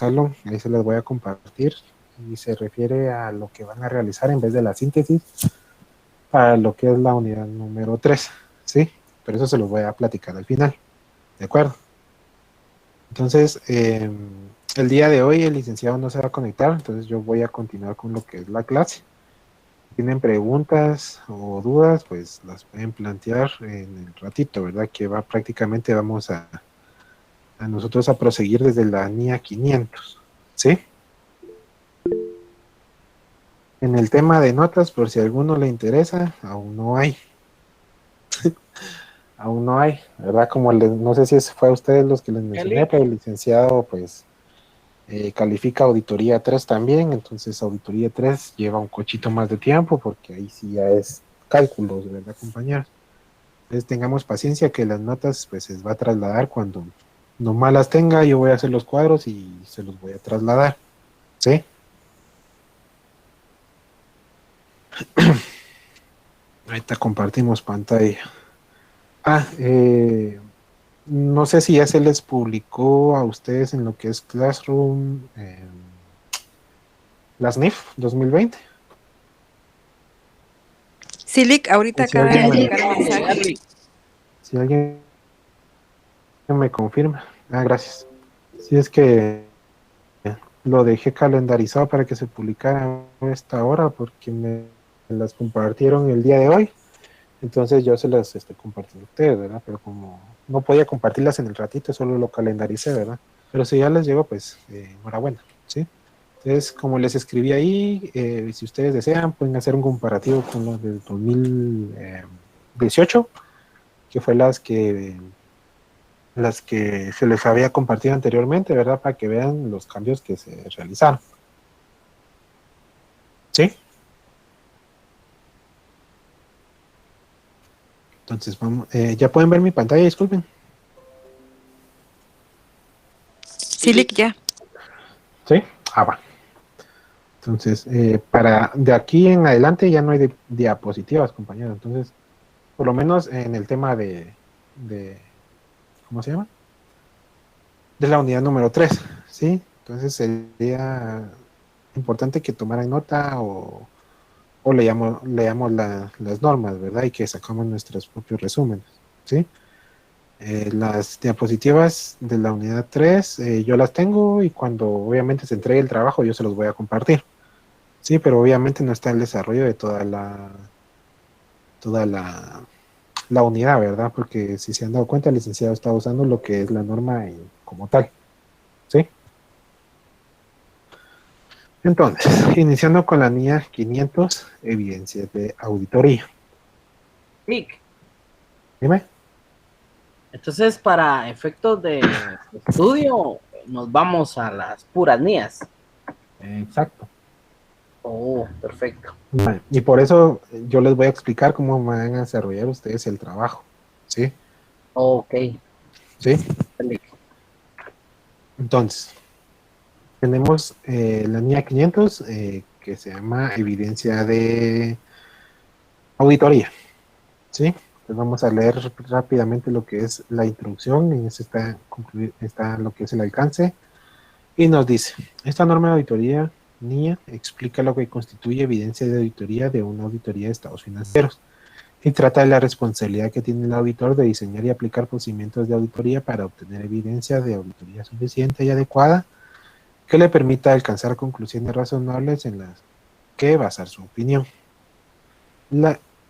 salón, ahí se las voy a compartir y se refiere a lo que van a realizar en vez de la síntesis para lo que es la unidad número 3, ¿sí? Pero eso se los voy a platicar al final, ¿de acuerdo? Entonces, el día de hoy el licenciado no se va a conectar, entonces yo voy a continuar con lo que es la clase. Si tienen preguntas o dudas, pues las pueden plantear en el ratito, ¿verdad? Que va prácticamente vamos a nosotros a proseguir desde la NIA 500, ¿sí? En el tema de notas, por si a alguno le interesa, aún no hay. Aún no hay, ¿verdad? Como no sé si fue a ustedes los que les mencioné, Eli, pero el licenciado, pues, califica auditoría 3 también, entonces auditoría 3 lleva un cochito más de tiempo, porque ahí sí ya es cálculos, ¿verdad, compañeros? Entonces tengamos paciencia que las notas, pues, se va a trasladar cuando nomás las tenga, yo voy a hacer los cuadros y se los voy a trasladar, ¿sí? Ahorita compartimos pantalla. Ah, no sé si ya se les publicó a ustedes en lo que es Classroom, las NIF 2020. Silic ahorita Si acaba de alguien me, colocar un mensaje. si alguien me confirma. Ah, gracias. Si es que lo dejé calendarizado para que se publicara a esta hora porque me las compartieron el día de hoy. Entonces yo se las compartí a ustedes, ¿verdad? Pero como no podía compartirlas en el ratito, solo lo calendaricé, ¿verdad? Pero si ya les llegó, pues enhorabuena, ¿sí? Entonces, como les escribí ahí, si ustedes desean, pueden hacer un comparativo con los del 2018, que fue las que se les había compartido anteriormente, ¿verdad? Para que vean los cambios que se realizaron. ¿Sí? Entonces, vamos, ya pueden ver mi pantalla, disculpen. Silic ya. ¿Sí? Ah, va. Entonces, para de aquí en adelante ya no hay diapositivas, compañeros. Entonces, por lo menos en el tema de ¿cómo se llama? De la unidad número 3, ¿sí? Entonces sería importante que tomaran nota o leamos las normas, ¿verdad? Y que sacamos nuestros propios resúmenes, ¿sí? Las diapositivas de la unidad 3 yo las tengo y cuando obviamente se entregue el trabajo yo se los voy a compartir, ¿sí? Pero obviamente no está el desarrollo de toda la unidad, ¿verdad? Porque si se han dado cuenta, el licenciado está usando lo que es la norma como tal, ¿sí? Entonces, iniciando con la NIA 500, evidencias de auditoría. Vic, Dime. entonces para efectos de estudio nos vamos a las puras nías. Exacto. Oh, perfecto. Vale. Y por eso yo les voy a explicar cómo van a desarrollar ustedes el trabajo, ¿sí? Ok. ¿Sí? Entonces, tenemos la NIA 500 que se llama evidencia de auditoría, ¿sí? Entonces vamos a leer rápidamente lo que es la introducción, en eso está lo que es el alcance, y nos dice, esta norma de auditoría NIA explica lo que constituye evidencia de auditoría de una auditoría de estados financieros y trata de la responsabilidad que tiene el auditor de diseñar y aplicar procedimientos de auditoría para obtener evidencia de auditoría suficiente y adecuada que le permita alcanzar conclusiones razonables en las que basar su opinión.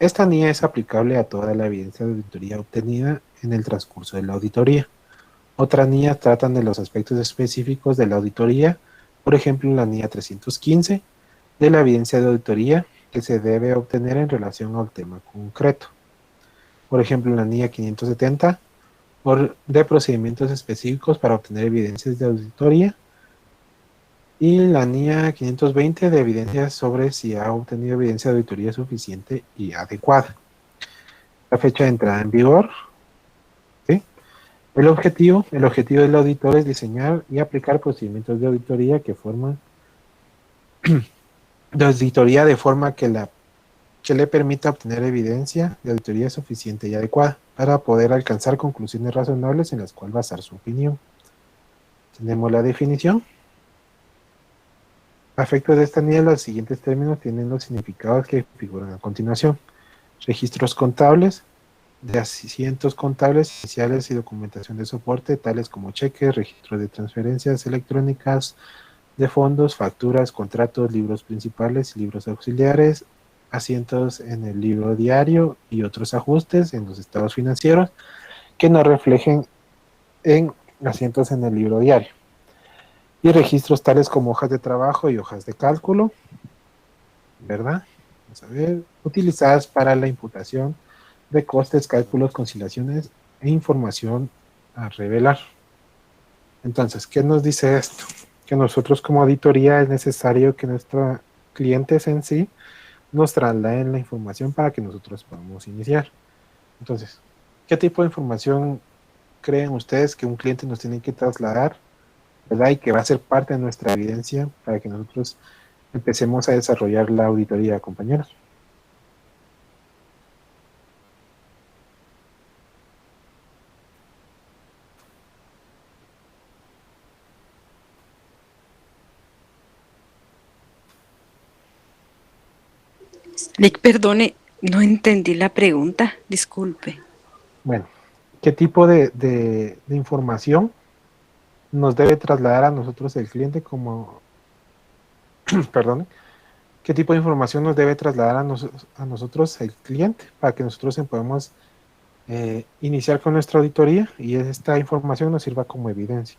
Esta NIA es aplicable a toda la evidencia de auditoría obtenida en el transcurso de la auditoría. Otras NIAs tratan de los aspectos específicos de la auditoría, por ejemplo, la NIA 315, de la evidencia de auditoría que se debe obtener en relación al tema concreto. Por ejemplo, la NIA 570, de procedimientos específicos para obtener evidencias de auditoría, y la NIA 520 de evidencias sobre si ha obtenido evidencia de auditoría suficiente y adecuada. La fecha de entrada en vigor, ¿sí? El objetivo del auditor es diseñar y aplicar procedimientos de auditoría de forma que le permita obtener evidencia de auditoría suficiente y adecuada para poder alcanzar conclusiones razonables en las cuales basar su opinión. Tenemos la definición. A efectos de esta NIA, los siguientes términos tienen los significados que figuran a continuación. Registros contables, de asientos contables iniciales y documentación de soporte, tales como cheques, registros de transferencias electrónicas de fondos, facturas, contratos, libros principales y libros auxiliares, asientos en el libro diario y otros ajustes en los estados financieros que no reflejen en asientos en el libro diario. Y registros tales como hojas de trabajo y hojas de cálculo, ¿verdad? Vamos a ver, utilizadas para la imputación de costes, cálculos, conciliaciones e información a revelar. Entonces, ¿qué nos dice esto? Que nosotros como auditoría es necesario que nuestros clientes en sí nos trasladen la información para que nosotros podamos iniciar. Entonces, ¿qué tipo de información creen ustedes que un cliente nos tiene que trasladar, ¿verdad? Y que va a ser parte de nuestra evidencia para que nosotros empecemos a desarrollar la auditoría, compañeros. Lick, perdone, no entendí la pregunta, disculpe. Bueno, ¿qué tipo de información nos debe trasladar a nosotros el cliente como, perdón, qué tipo de información nos debe trasladar a nosotros el cliente para que nosotros podamos iniciar con nuestra auditoría y esta información nos sirva como evidencia?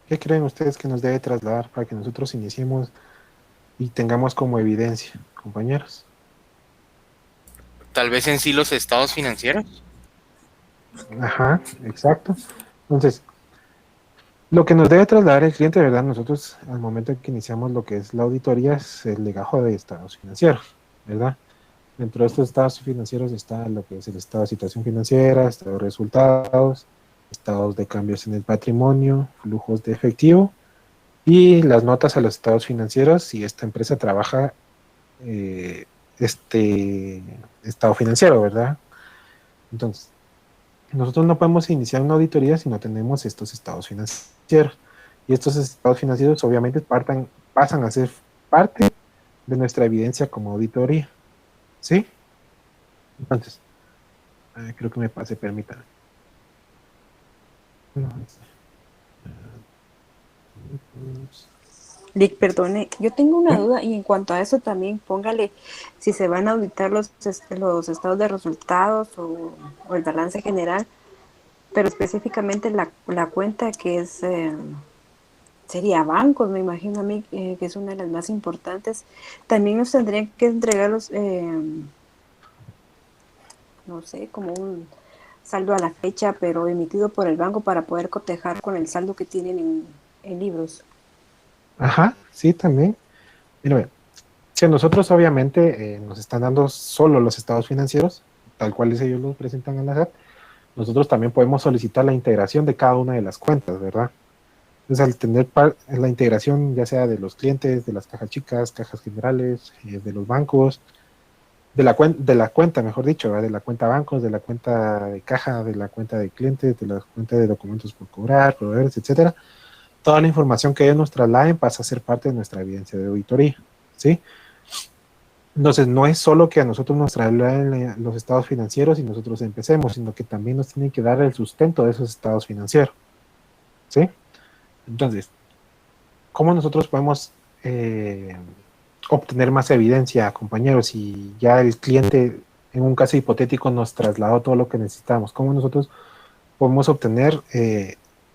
¿Qué creen ustedes que nos debe trasladar para que nosotros iniciemos y tengamos como evidencia, compañeros? Tal vez en sí los estados financieros. Ajá, exacto. Entonces, lo que nos debe trasladar el cliente, ¿verdad? Nosotros, al momento en que iniciamos lo que es la auditoría, es el legajo de estados financieros, ¿verdad? Dentro de estos estados financieros está lo que es el estado de situación financiera, estado de resultados, estados de cambios en el patrimonio, flujos de efectivo y las notas a los estados financieros si esta empresa trabaja este estado financiero, ¿verdad? Entonces, nosotros no podemos iniciar una auditoría si no tenemos estos estados financieros. Y estos estados financieros obviamente pasan a ser parte de nuestra evidencia como auditoría. ¿Sí? Entonces, creo que me pase, permítanme. Lick, perdone, yo tengo una duda y en cuanto a eso también póngale si se van a auditar los estados de resultados o el balance general, pero específicamente la cuenta que es sería bancos, me imagino a mí que es una de las más importantes. También nos tendrían que entregar los, no sé, como un saldo a la fecha, pero emitido por el banco para poder cotejar con el saldo que tienen en libros. Ajá, sí, también. Mira, si a nosotros obviamente nos están dando solo los estados financieros, tal cual ellos los presentan en la SAT, nosotros también podemos solicitar la integración de cada una de las cuentas, ¿verdad? Entonces, al tener la integración, ya sea de los clientes, de las cajas chicas, cajas generales, de los bancos, de la cuenta, mejor dicho, ¿verdad? De la cuenta bancos, de la cuenta de caja, de la cuenta de clientes, de la cuenta de documentos por cobrar, proveedores, etcétera. Toda la información que ellos nos trasladen pasa a ser parte de nuestra evidencia de auditoría, ¿sí? Entonces, no es solo que a nosotros nos trasladen los estados financieros y nosotros empecemos, sino que también nos tienen que dar el sustento de esos estados financieros, ¿sí? Entonces, ¿cómo nosotros podemos obtener más evidencia, compañeros? Si ya el cliente, en un caso hipotético, nos trasladó todo lo que necesitamos, ¿cómo nosotros podemos obtener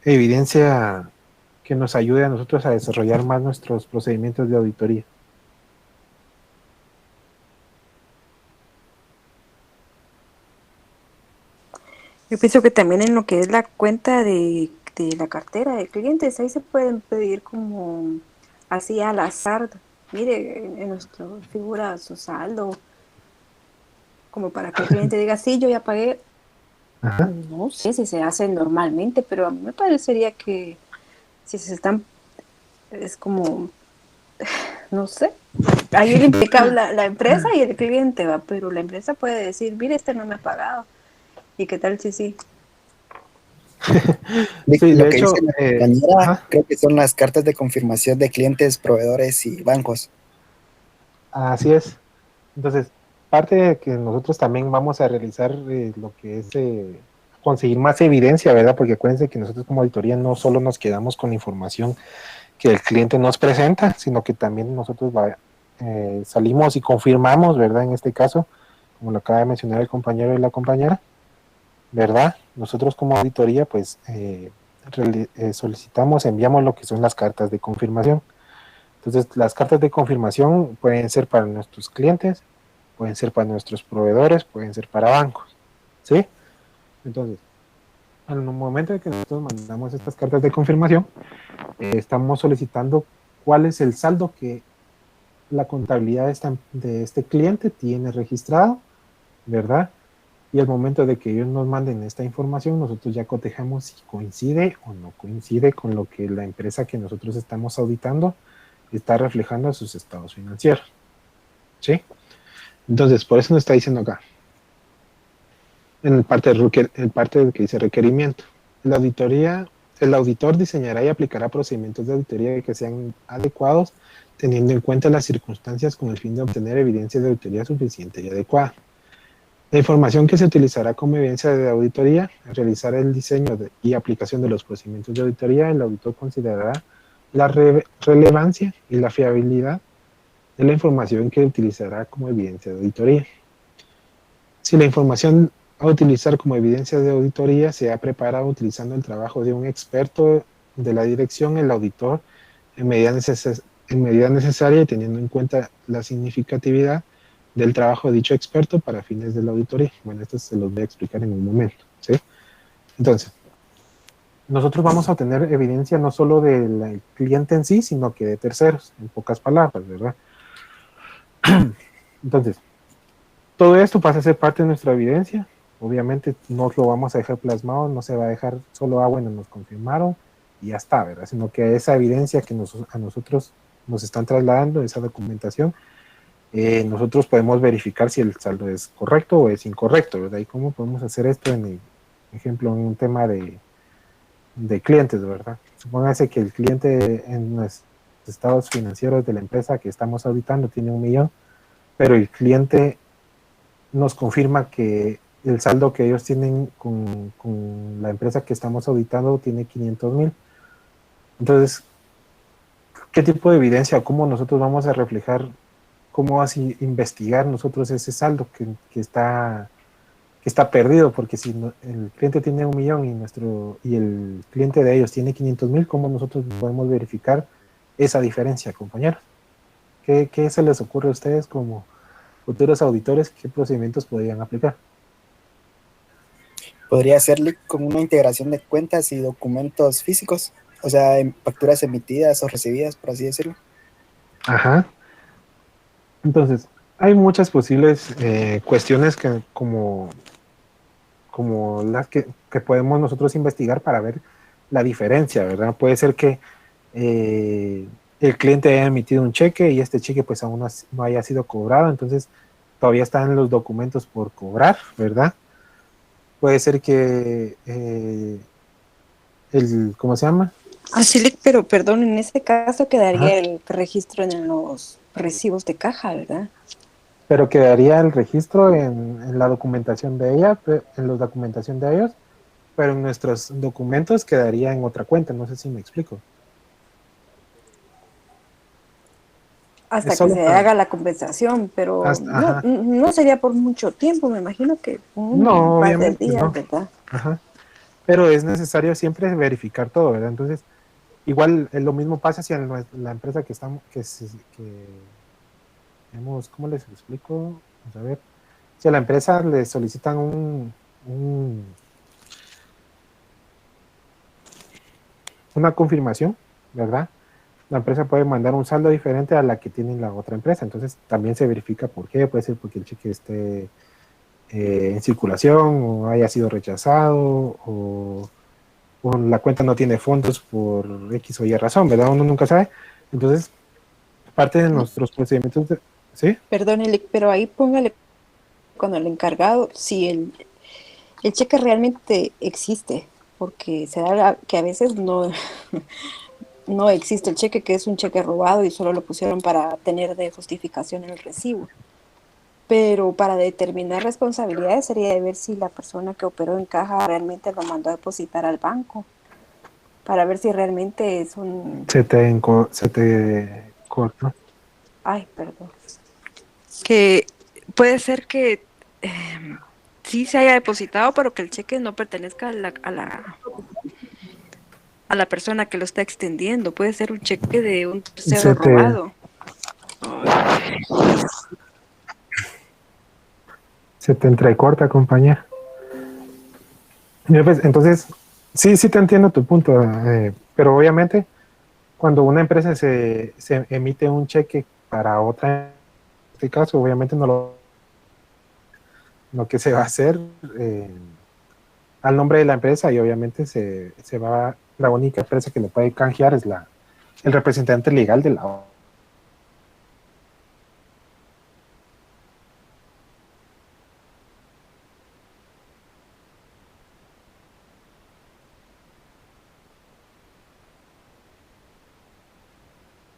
evidencia que nos ayude a nosotros a desarrollar más nuestros procedimientos de auditoría? Yo pienso que también en lo que es la cuenta de la cartera de clientes, ahí se pueden pedir como así al azar. Mire, en nuestra figura su saldo, como para que el cliente diga, sí, yo ya pagué. Ajá. No sé si se hace normalmente, pero a mí me parecería que si se están, es como, no sé, ahí le implica la empresa y el cliente, va, pero la empresa puede decir, mire, este no me ha pagado. ¿Y qué tal si sí? Sí, Lo de que hecho, dice la compañera, ajá, creo que son las cartas de confirmación de clientes, proveedores y bancos. así es. Entonces, parte de que nosotros también vamos a realizar lo que es conseguir más evidencia, ¿verdad? Porque acuérdense que nosotros como auditoría no solo nos quedamos con la información que el cliente nos presenta, sino que también nosotros salimos y confirmamos, ¿verdad? En este caso, como lo acaba de mencionar el compañero y la compañera, ¿verdad? Nosotros como auditoría, pues, solicitamos, enviamos lo que son las cartas de confirmación. Entonces, las cartas de confirmación pueden ser para nuestros clientes, pueden ser para nuestros proveedores, pueden ser para bancos, ¿sí? Entonces, en un momento en que nosotros mandamos estas cartas de confirmación, estamos solicitando cuál es el saldo que la contabilidad de este cliente tiene registrado, ¿verdad? Y al momento de que ellos nos manden esta información, nosotros ya cotejamos si coincide o no coincide con lo que la empresa que nosotros estamos auditando está reflejando a sus estados financieros, ¿sí? Entonces, por eso nos está diciendo acá, en el parte de que dice requerimiento. La auditoría, el auditor diseñará y aplicará procedimientos de auditoría que sean adecuados, teniendo en cuenta las circunstancias con el fin de obtener evidencia de auditoría suficiente y adecuada. La información que se utilizará como evidencia de auditoría, al realizar el diseño y aplicación de los procedimientos de auditoría, el auditor considerará la relevancia y la fiabilidad de la información que utilizará como evidencia de auditoría. Si la información a utilizar como evidencia de auditoría se ha preparado utilizando el trabajo de un experto de la dirección, el auditor, en medida necesaria y teniendo en cuenta la significatividad del trabajo de dicho experto para fines de la auditoría. Bueno, esto se los voy a explicar en un momento, ¿sí? Entonces, nosotros vamos a obtener evidencia no solo del cliente en sí, sino que de terceros, en pocas palabras, ¿verdad? Entonces, todo esto pasa a ser parte de nuestra evidencia. Obviamente no lo vamos a dejar plasmado, no se va a dejar solo, bueno, nos confirmaron y ya está, ¿verdad? Sino que esa evidencia que a nosotros nos están trasladando, esa documentación, nosotros podemos verificar si el saldo es correcto o es incorrecto, ¿verdad? ¿Y cómo podemos hacer esto en el ejemplo, en un tema de clientes, ¿verdad? Supóngase que el cliente en los estados financieros de la empresa que estamos auditando tiene 1 millón, pero el cliente nos confirma que el saldo que ellos tienen con la empresa que estamos auditando tiene 500,000. Entonces, ¿qué tipo de evidencia? ¿Cómo nosotros vamos a reflejar, cómo así investigar nosotros ese saldo que está perdido? Porque si el cliente tiene 1 millón y el cliente de ellos tiene 500,000, ¿cómo nosotros podemos verificar esa diferencia, compañeros? ¿Qué se les ocurre a ustedes como futuros auditores? ¿Qué procedimientos podrían aplicar? Podría hacerle con una integración de cuentas y documentos físicos, o sea, en facturas emitidas o recibidas, por así decirlo. Ajá. Entonces, hay muchas posibles cuestiones como las que podemos nosotros investigar para ver la diferencia, ¿verdad? Puede ser que el cliente haya emitido un cheque y este cheque pues aún no haya sido cobrado, entonces todavía están los documentos por cobrar, ¿verdad? Puede ser que ¿cómo se llama? Así, pero perdón, en este caso Ajá. quedaría el registro en los recibos de caja, ¿verdad? Pero quedaría el registro en la documentación de ella, en la documentación de ellos, pero en nuestros documentos quedaría en otra cuenta, no sé si me explico. Es Hasta que solo se para... haga la compensación, pero no, Ajá. no sería por mucho tiempo, me imagino que un No, par de obviamente días, no. ¿verdad? Ajá. Pero es necesario siempre verificar todo, ¿verdad? Entonces, igual lo mismo pasa si a la empresa que estamos, que hemos, ¿cómo les explico? Vamos a ver. Si a la empresa le solicitan una confirmación, ¿verdad? La empresa puede mandar un saldo diferente a la que tiene la otra empresa. Entonces, también se verifica por qué. Puede ser porque el cheque esté en circulación o haya sido rechazado o la cuenta no tiene fondos por X o Y razón, ¿verdad? Uno nunca sabe. Entonces, parte de nuestros procedimientos, ¿sí? Perdón, pero ahí póngale con el encargado si el cheque realmente existe. porque se da que a veces no, no existe el cheque, que es un cheque robado y solo lo pusieron para tener de justificación el recibo. Pero para determinar responsabilidades sería de ver si la persona que operó en caja realmente lo mandó a depositar al banco, para ver si realmente es un... Se te cortó. Ay, perdón. Que puede ser que sí se haya depositado, pero que el cheque no pertenezca a la persona que lo está extendiendo. Puede ser un cheque de un tercero Se te, robado. se te entrecorta, compañía. Pues, entonces, sí te entiendo tu punto, pero obviamente cuando una empresa se emite un cheque para otra, en este caso, obviamente lo que se va a hacer al nombre de la empresa y obviamente se va, la única empresa que le puede canjear es el representante legal de la.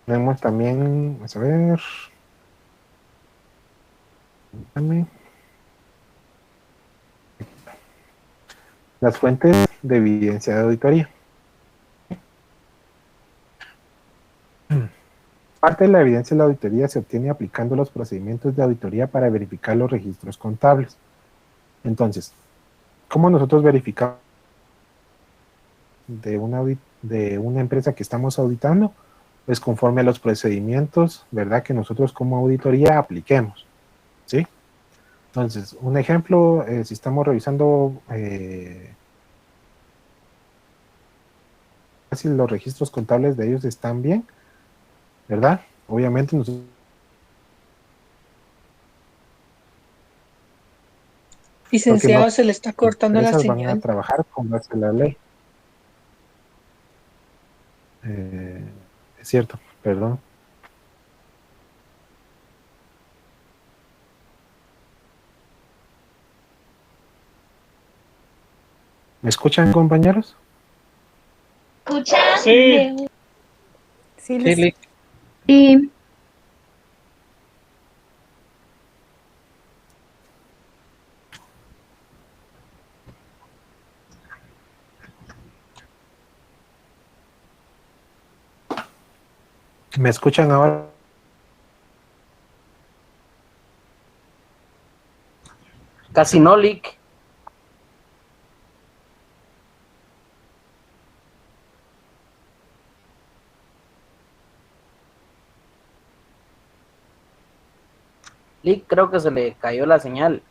Tenemos también, vamos a ver, las fuentes de evidencia de auditoría. Parte de la evidencia de la auditoría se obtiene aplicando los procedimientos de auditoría para verificar los registros contables. Entonces, ¿cómo nosotros verificamos de una empresa que estamos auditando? Pues conforme a los procedimientos, ¿verdad? Que nosotros como auditoría apliquemos, ¿sí? Entonces, un ejemplo, si estamos revisando si los registros contables de ellos están bien, ¿verdad? Obviamente nosotros Licenciado, se le está cortando la empresas van a señal. trabajar con base en la ley. Es cierto, perdón. ¿Me escuchan, compañeros? ¿Escucha? Sí. Sí, Sí, Lick. Sí. ¿Me escuchan ahora? Casi no, Lick. Lick, creo que se le cayó la señal.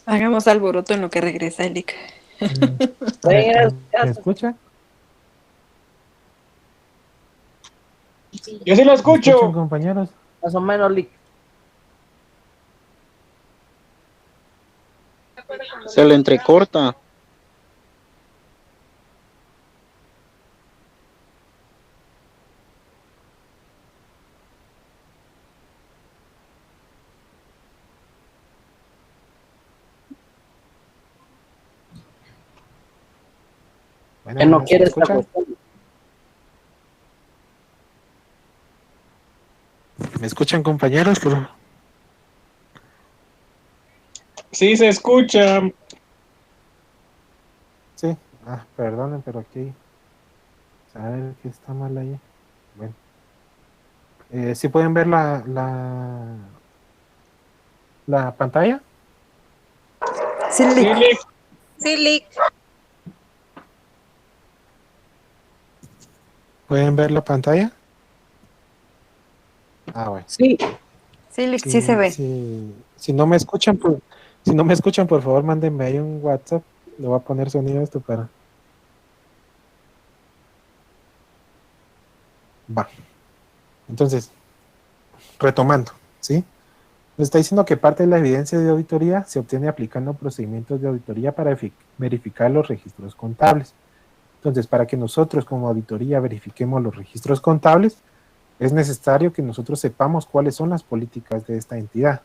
hagamos alboroto en lo que regresa Elic. ¿Me escuchan? Yo sí lo ¿Me escuchan, escucho. compañeros? Más o menos, Lick. Se le entrecorta. Bueno, Él no ¿me quiere esta escuchan? cuestión. ¿Me escuchan, compañeros? Sí, se escucha. Sí. Perdonen, pero aquí. A ver qué está mal ahí. Bueno. ¿Sí pueden ver la pantalla? Sí, Sí, Lic. Lick. Sí, Lick. ¿Pueden ver la pantalla? Bueno. Sí, Sí, Lic, sí se ve. Si no me escuchan, por favor, mándenme ahí un WhatsApp. Le voy a poner sonido a esto para. Va. Entonces, retomando, ¿sí? Nos está diciendo que parte de la evidencia de auditoría se obtiene aplicando procedimientos de auditoría para verificar los registros contables. Entonces, para que nosotros como auditoría verifiquemos los registros contables, es necesario que nosotros sepamos cuáles son las políticas de esta entidad,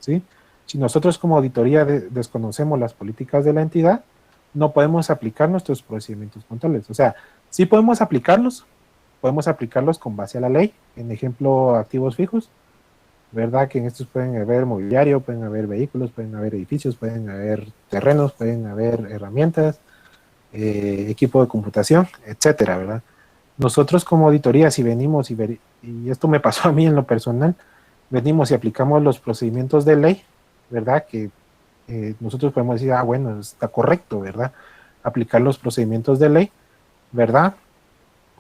¿sí? Si nosotros como auditoría desconocemos las políticas de la entidad, no podemos aplicar nuestros procedimientos contables. O sea, sí podemos aplicarlos con base a la ley, en ejemplo, activos fijos, ¿verdad? Que en estos pueden haber mobiliario, pueden haber vehículos, pueden haber edificios, pueden haber terrenos, pueden haber herramientas, equipo de computación, etcétera, ¿verdad? Nosotros como auditoría, si venimos y esto me pasó a mí en lo personal, venimos y aplicamos los procedimientos de ley, ¿verdad? Que nosotros podemos decir, bueno, está correcto, ¿verdad? Aplicar los procedimientos de ley, ¿verdad?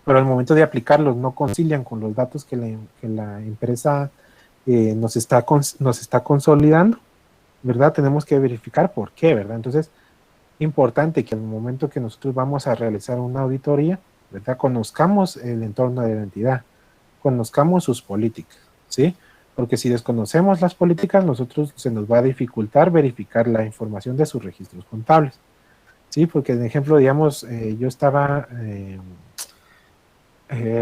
Pero al momento de aplicarlos no concilian con los datos que la empresa nos está consolidando, ¿verdad? Tenemos que verificar por qué, ¿verdad? Entonces, importante que al momento que nosotros vamos a realizar una auditoría, ¿verdad? Conozcamos el entorno de la entidad, conozcamos sus políticas, ¿sí? Porque si desconocemos las políticas, nosotros se nos va a dificultar verificar la información de sus registros contables, ¿sí? Porque, en ejemplo, digamos, yo estaba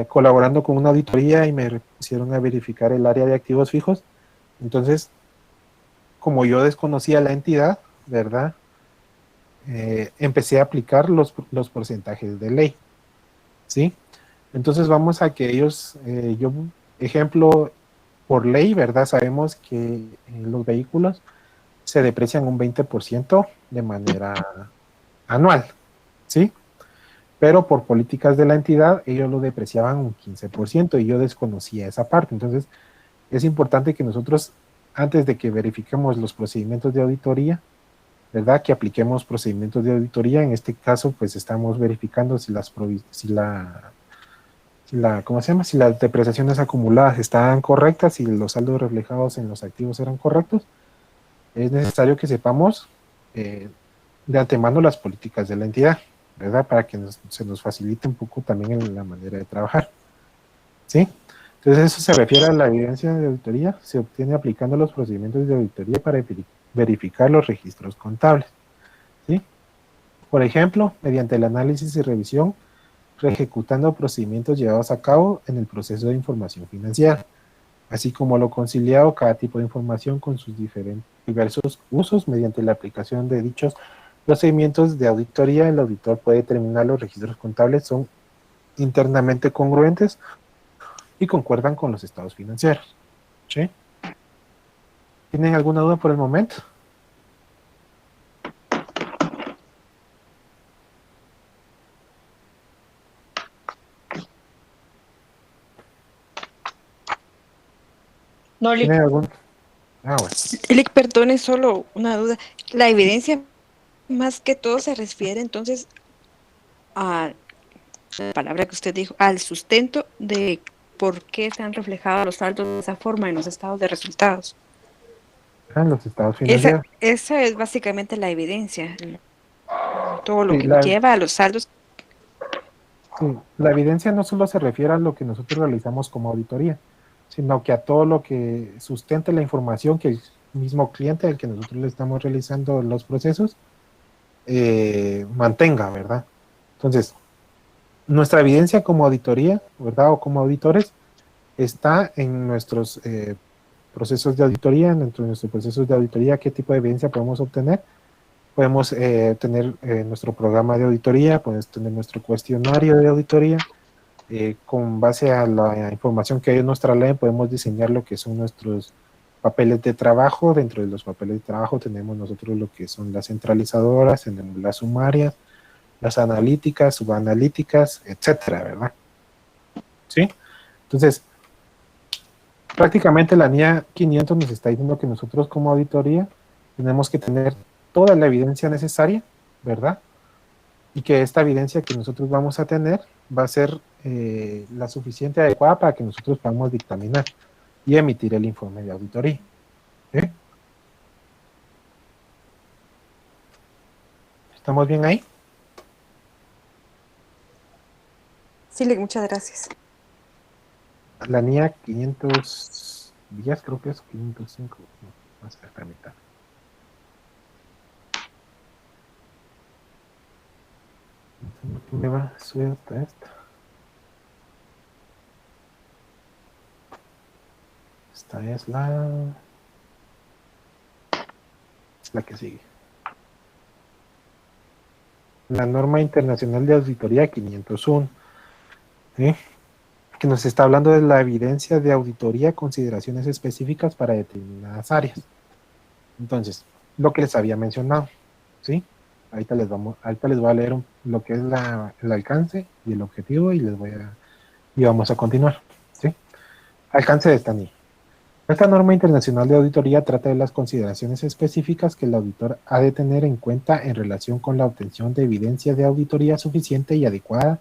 colaborando con una auditoría y me pusieron a verificar el área de activos fijos. Entonces, como yo desconocía la entidad, ¿verdad? Empecé a aplicar los porcentajes de ley, ¿sí? Entonces vamos a que ellos, ejemplo, por ley, ¿verdad? Sabemos que los vehículos se deprecian un 20% de manera anual, ¿sí? Pero por políticas de la entidad, ellos lo depreciaban un 15% y yo desconocía esa parte. Entonces, es importante que nosotros, antes de que verifiquemos los procedimientos de auditoría, ¿verdad? Que apliquemos procedimientos de auditoría. En este caso, pues estamos verificando ¿cómo se llama? Si las depreciaciones acumuladas estaban correctas, si los saldos reflejados en los activos eran correctos. Es necesario que sepamos de antemano las políticas de la entidad, ¿verdad? Para que se nos facilite un poco también en la manera de trabajar, ¿sí? Entonces eso se refiere a la evidencia de auditoría, se obtiene aplicando los procedimientos de auditoría para verificar los registros contables, ¿sí? Por ejemplo, mediante el análisis y revisión, ejecutando procedimientos llevados a cabo en el proceso de información financiera, así como lo conciliado cada tipo de información con sus diversos usos mediante la aplicación de dichos procedimientos de auditoría. El auditor puede determinar los registros contables son internamente congruentes y concuerdan con los estados financieros, ¿sí? ¿Tienen alguna duda por el momento? No, Lick. ¿Tienen algún? Bueno. Elic, perdone, solo una duda. La evidencia más que todo se refiere entonces a la palabra que usted dijo, al sustento de por qué se han reflejado los saldos de esa forma en los estados de resultados. Los estados financieros. Esa es básicamente la evidencia, todo lo Sí, que lleva a los saldos. Sí, la evidencia no solo se refiere a lo que nosotros realizamos como auditoría, sino que a todo lo que sustente la información que el mismo cliente al que nosotros le estamos realizando los procesos mantenga, ¿verdad? Entonces, nuestra evidencia como auditoría, ¿verdad? O como auditores, está en nuestros procesos de auditoría, dentro de nuestros procesos de auditoría, qué tipo de evidencia podemos obtener. Podemos tener nuestro programa de auditoría, podemos tener nuestro cuestionario de auditoría. Con base a la información que ellos nos traen, podemos diseñar lo que son nuestros papeles de trabajo. Dentro de los papeles de trabajo tenemos nosotros lo que son las centralizadoras, tenemos las sumarias, las analíticas, subanalíticas, etcétera, ¿verdad? ¿Sí? Entonces, prácticamente la NIA 500 nos está diciendo que nosotros como auditoría tenemos que tener toda la evidencia necesaria, ¿verdad? Y que esta evidencia que nosotros vamos a tener va a ser la suficiente adecuada para que nosotros podamos dictaminar y emitir el informe de auditoría. ¿Sí? ¿Estamos bien ahí? Sí, Lic, muchas gracias. La NIA 510 creo que es 505. No, vamos a ver, permítame. ¿Qué me va a subir hasta esta? Esta es la la que sigue. La norma internacional de auditoría 501, ¿sí? Que nos está hablando de la evidencia de auditoría, consideraciones específicas para determinadas áreas. Entonces, lo que les había mencionado, ¿sí? Ahorita les voy a leer lo que es el alcance y el objetivo y vamos a continuar, ¿sí? Alcance de esta NIE. Esta norma internacional de auditoría trata de las consideraciones específicas que el auditor ha de tener en cuenta en relación con la obtención de evidencia de auditoría suficiente y adecuada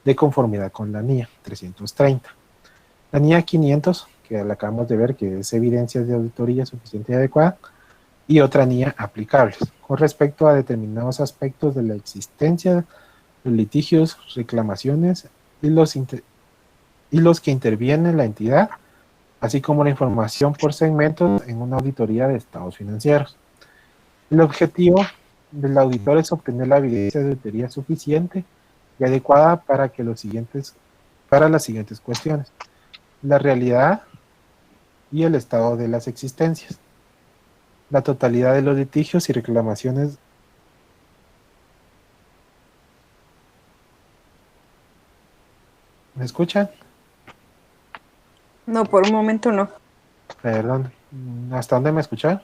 de conformidad con la NIA 330. La NIA 500, que la acabamos de ver, que es evidencia de auditoría suficiente y adecuada, y otra NIA aplicables, con respecto a determinados aspectos de la existencia de litigios, reclamaciones y los que interviene la entidad, así como la información por segmentos en una auditoría de estados financieros. El objetivo del auditor es obtener la evidencia de auditoría suficiente y adecuada para las siguientes cuestiones: la realidad y el estado de las existencias, la totalidad de los litigios y reclamaciones. ¿Me escuchan? No, por un momento no. Perdón. ¿Hasta dónde me escuchan?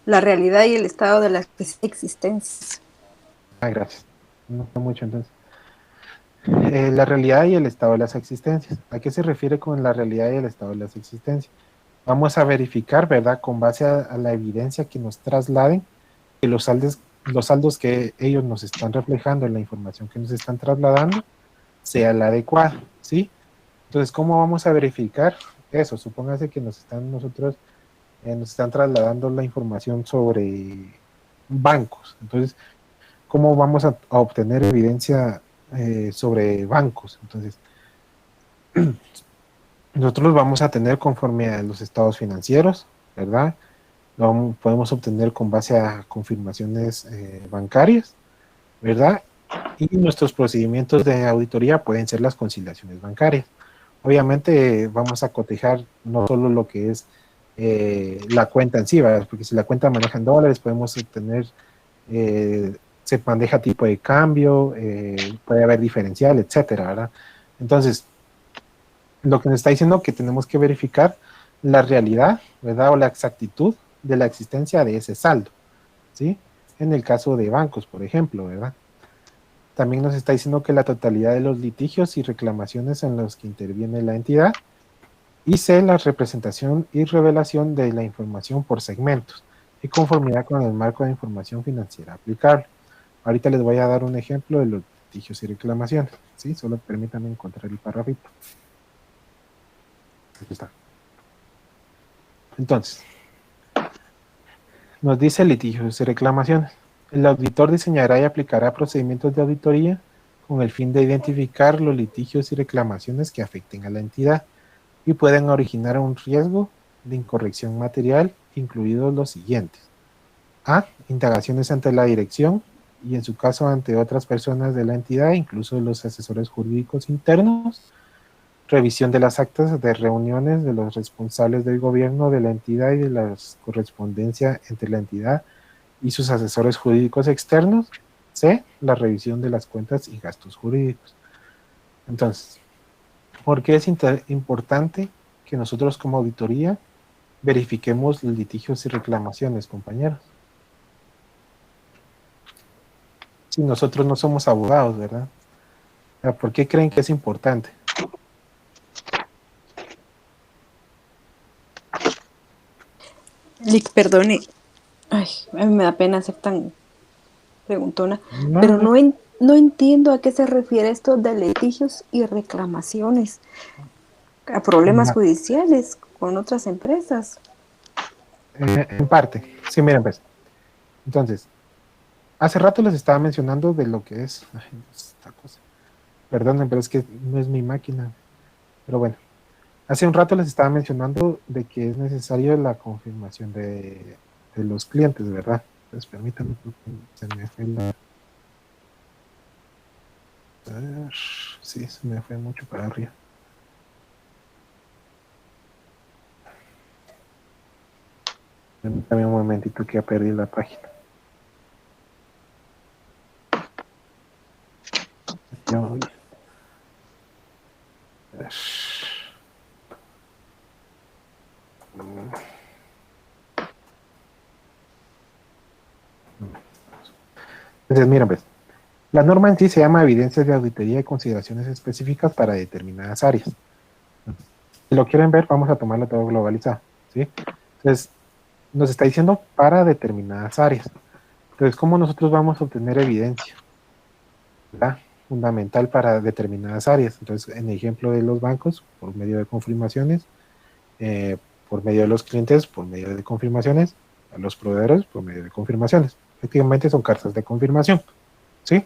La realidad y el estado de las existencias. Gracias. No fue mucho entonces. La realidad y el estado de las existencias. ¿A qué se refiere con la realidad y el estado de las existencias? Vamos a verificar, ¿verdad? Con base a la evidencia que nos trasladen, que los saldos que ellos nos están reflejando en la información que nos están trasladando sea la adecuada, ¿sí? Entonces, ¿cómo vamos a verificar eso? Supóngase que nos están trasladando la información sobre bancos. Entonces, ¿cómo vamos a obtener evidencia sobre bancos? Entonces, nosotros vamos a tener conforme a los estados financieros, ¿verdad? Lo podemos obtener con base a confirmaciones bancarias, ¿verdad? Y nuestros procedimientos de auditoría pueden ser las conciliaciones bancarias. Obviamente vamos a cotejar no solo lo que es la cuenta en sí, ¿verdad? Porque si la cuenta maneja en dólares, podemos obtener, se maneja tipo de cambio, puede haber diferencial, etcétera, ¿verdad? Entonces, lo que nos está diciendo que tenemos que verificar la realidad, ¿verdad? O la exactitud de la existencia de ese saldo, ¿sí? En el caso de bancos, por ejemplo, ¿verdad? También nos está diciendo que la totalidad de los litigios y reclamaciones en los que interviene la entidad, y C, la representación y revelación de la información por segmentos, y conformidad con el marco de información financiera aplicable. Ahorita les voy a dar un ejemplo de los litigios y reclamaciones, ¿sí? Solo permítanme encontrar el párrafito. Aquí está. Entonces, nos dice litigios y reclamaciones. El auditor diseñará y aplicará procedimientos de auditoría con el fin de identificar los litigios y reclamaciones que afecten a la entidad y pueden originar un riesgo de incorrección material, incluidos los siguientes: A, indagaciones ante la dirección y en su caso ante otras personas de la entidad, incluso los asesores jurídicos internos; revisión de las actas de reuniones de los responsables del gobierno de la entidad y de la correspondencia entre la entidad y sus asesores jurídicos externos; C, la revisión de las cuentas y gastos jurídicos. Entonces, ¿por qué es importante que nosotros como auditoría verifiquemos los litigios y reclamaciones, compañeros? Si nosotros no somos abogados, ¿verdad? ¿Por qué creen que es importante? Lick, perdone. Ay, a mí me da pena ser tan preguntona, pero No, no entiendo a qué se refiere esto de litigios y reclamaciones, a problemas no, judiciales con otras empresas. en parte. Sí, miren, pues. Entonces, hace rato les estaba mencionando de lo que es. Ay, esta cosa. Perdonen, pero es que no es mi máquina. Pero bueno, hace un rato les estaba mencionando de que es necesario la confirmación de los clientes, ¿verdad? Pues permítanme, porque se me fue la. A ver, sí, se me fue mucho para arriba. Permítame un momentito que ya perdí la página. Yo- a ver. Entonces, mira, pues, la norma en sí se llama evidencias de auditoría y consideraciones específicas para determinadas áreas. Si lo quieren ver, vamos a tomarlo todo globalizado, ¿sí? Entonces, nos está diciendo para determinadas áreas. Entonces, ¿cómo nosotros vamos a obtener evidencia? ¿Verdad? Fundamental para determinadas áreas. Entonces, en el ejemplo de los bancos, por medio de confirmaciones, por medio de los clientes, por medio de confirmaciones, a los proveedores, por medio de confirmaciones. Efectivamente, son cartas de confirmación, ¿sí?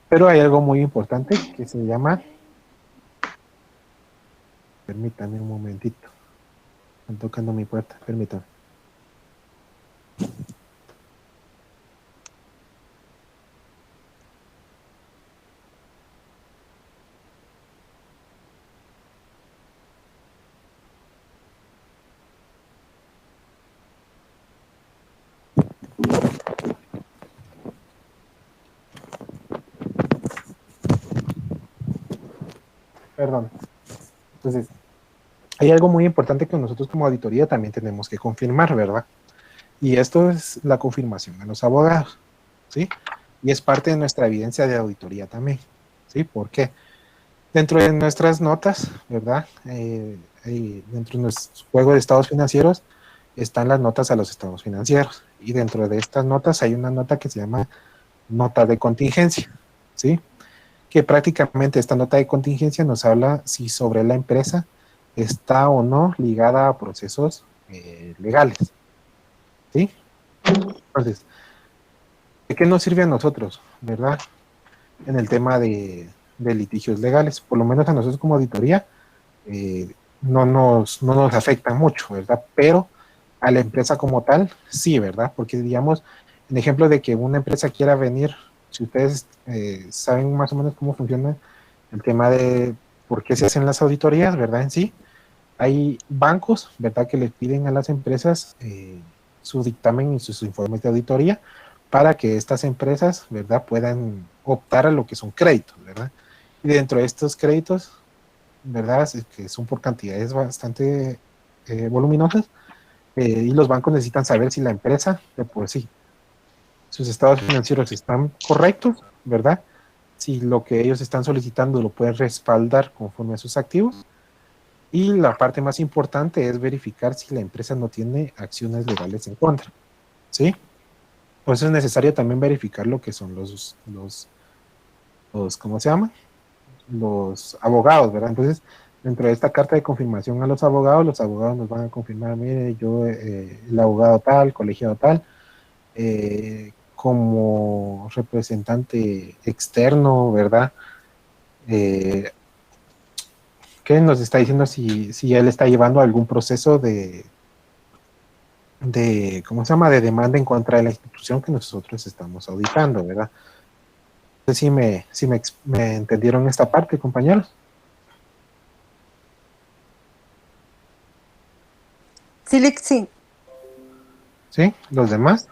Pero hay algo muy importante que se llama, permítanme un momentito, están tocando mi puerta, permítanme. Perdón. Entonces, hay algo muy importante que nosotros como auditoría también tenemos que confirmar, ¿verdad? Y esto es la confirmación a los abogados, ¿sí? Y es parte de nuestra evidencia de auditoría también, ¿sí? ¿Por qué? Dentro de nuestras notas, ¿verdad? Dentro de nuestro juego de estados financieros están las notas a los estados financieros. Y dentro de estas notas hay una nota que se llama nota de contingencia, ¿sí? Que prácticamente esta nota de contingencia nos habla si sobre la empresa está o no ligada a procesos legales, ¿sí? Entonces, ¿de qué nos sirve a nosotros, verdad? En el tema de litigios legales, por lo menos a nosotros como auditoría, no nos afecta mucho, ¿verdad? Pero a la empresa como tal, sí, ¿verdad? Porque digamos, en ejemplo de que una empresa quiera venir, si ustedes saben más o menos cómo funciona el tema de por qué se hacen las auditorías, ¿verdad? En sí, hay bancos, ¿verdad? Que les piden a las empresas su dictamen y sus informes de auditoría para que estas empresas, ¿verdad? Puedan optar a lo que son créditos, ¿verdad? Y dentro de estos créditos, ¿verdad? Que son por cantidades bastante voluminosas, y los bancos necesitan saber si la empresa, de por sí, sus estados financieros están correctos, ¿verdad? Si lo que ellos están solicitando lo pueden respaldar conforme a sus activos. Y la parte más importante es verificar si la empresa no tiene acciones legales en contra, ¿sí? Por eso es necesario también verificar lo que son ¿cómo se llama? Los abogados, ¿verdad? Entonces, dentro de esta carta de confirmación a los abogados nos van a confirmar, mire, yo, el abogado tal, colegiado tal, como representante externo, ¿verdad? Eh, ¿Qué nos está diciendo si él está llevando algún proceso ¿cómo se llama?, de demanda en contra de la institución que nosotros estamos auditando, ¿verdad? No sé si me entendieron esta parte, compañeros. Sí, Lick, sí. ¿Sí? ¿Los demás?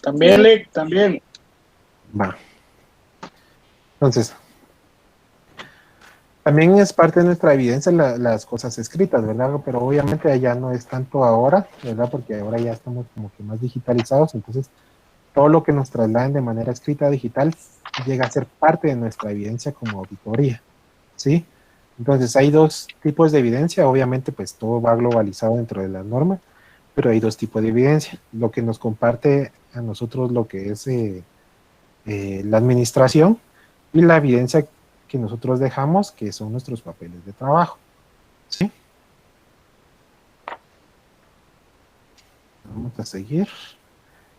También, Lick, también. Va. Entonces, también es parte de nuestra evidencia las cosas escritas, ¿verdad? Pero obviamente ya no es tanto ahora, ¿verdad? Porque ahora ya estamos como que más digitalizados, entonces todo lo que nos trasladen de manera escrita digital llega a ser parte de nuestra evidencia como auditoría, ¿sí? Entonces hay dos tipos de evidencia, obviamente pues todo va globalizado dentro de la norma, pero hay dos tipos de evidencia. Lo que nos comparte a nosotros lo que es la administración y la evidencia que nosotros dejamos, que son nuestros papeles de trabajo, ¿sí? Vamos a seguir.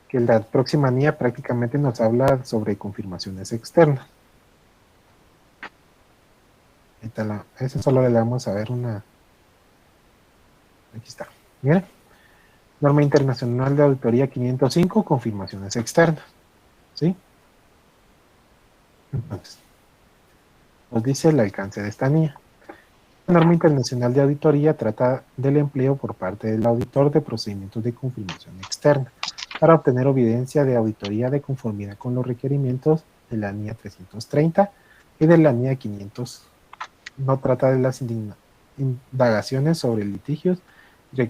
Que la próxima NIA prácticamente nos habla sobre confirmaciones externas. Esa solo le vamos a ver una. Aquí está. Miren. Norma Internacional de Auditoría 505, confirmaciones externas. ¿Sí? Entonces, nos dice el alcance de esta NIA. norma internacional de auditoría trata del empleo por parte del auditor de procedimientos de confirmación externa para obtener evidencia de auditoría de conformidad con los requerimientos de la NIA 330 y de la NIA 500. No trata de las indagaciones sobre litigios y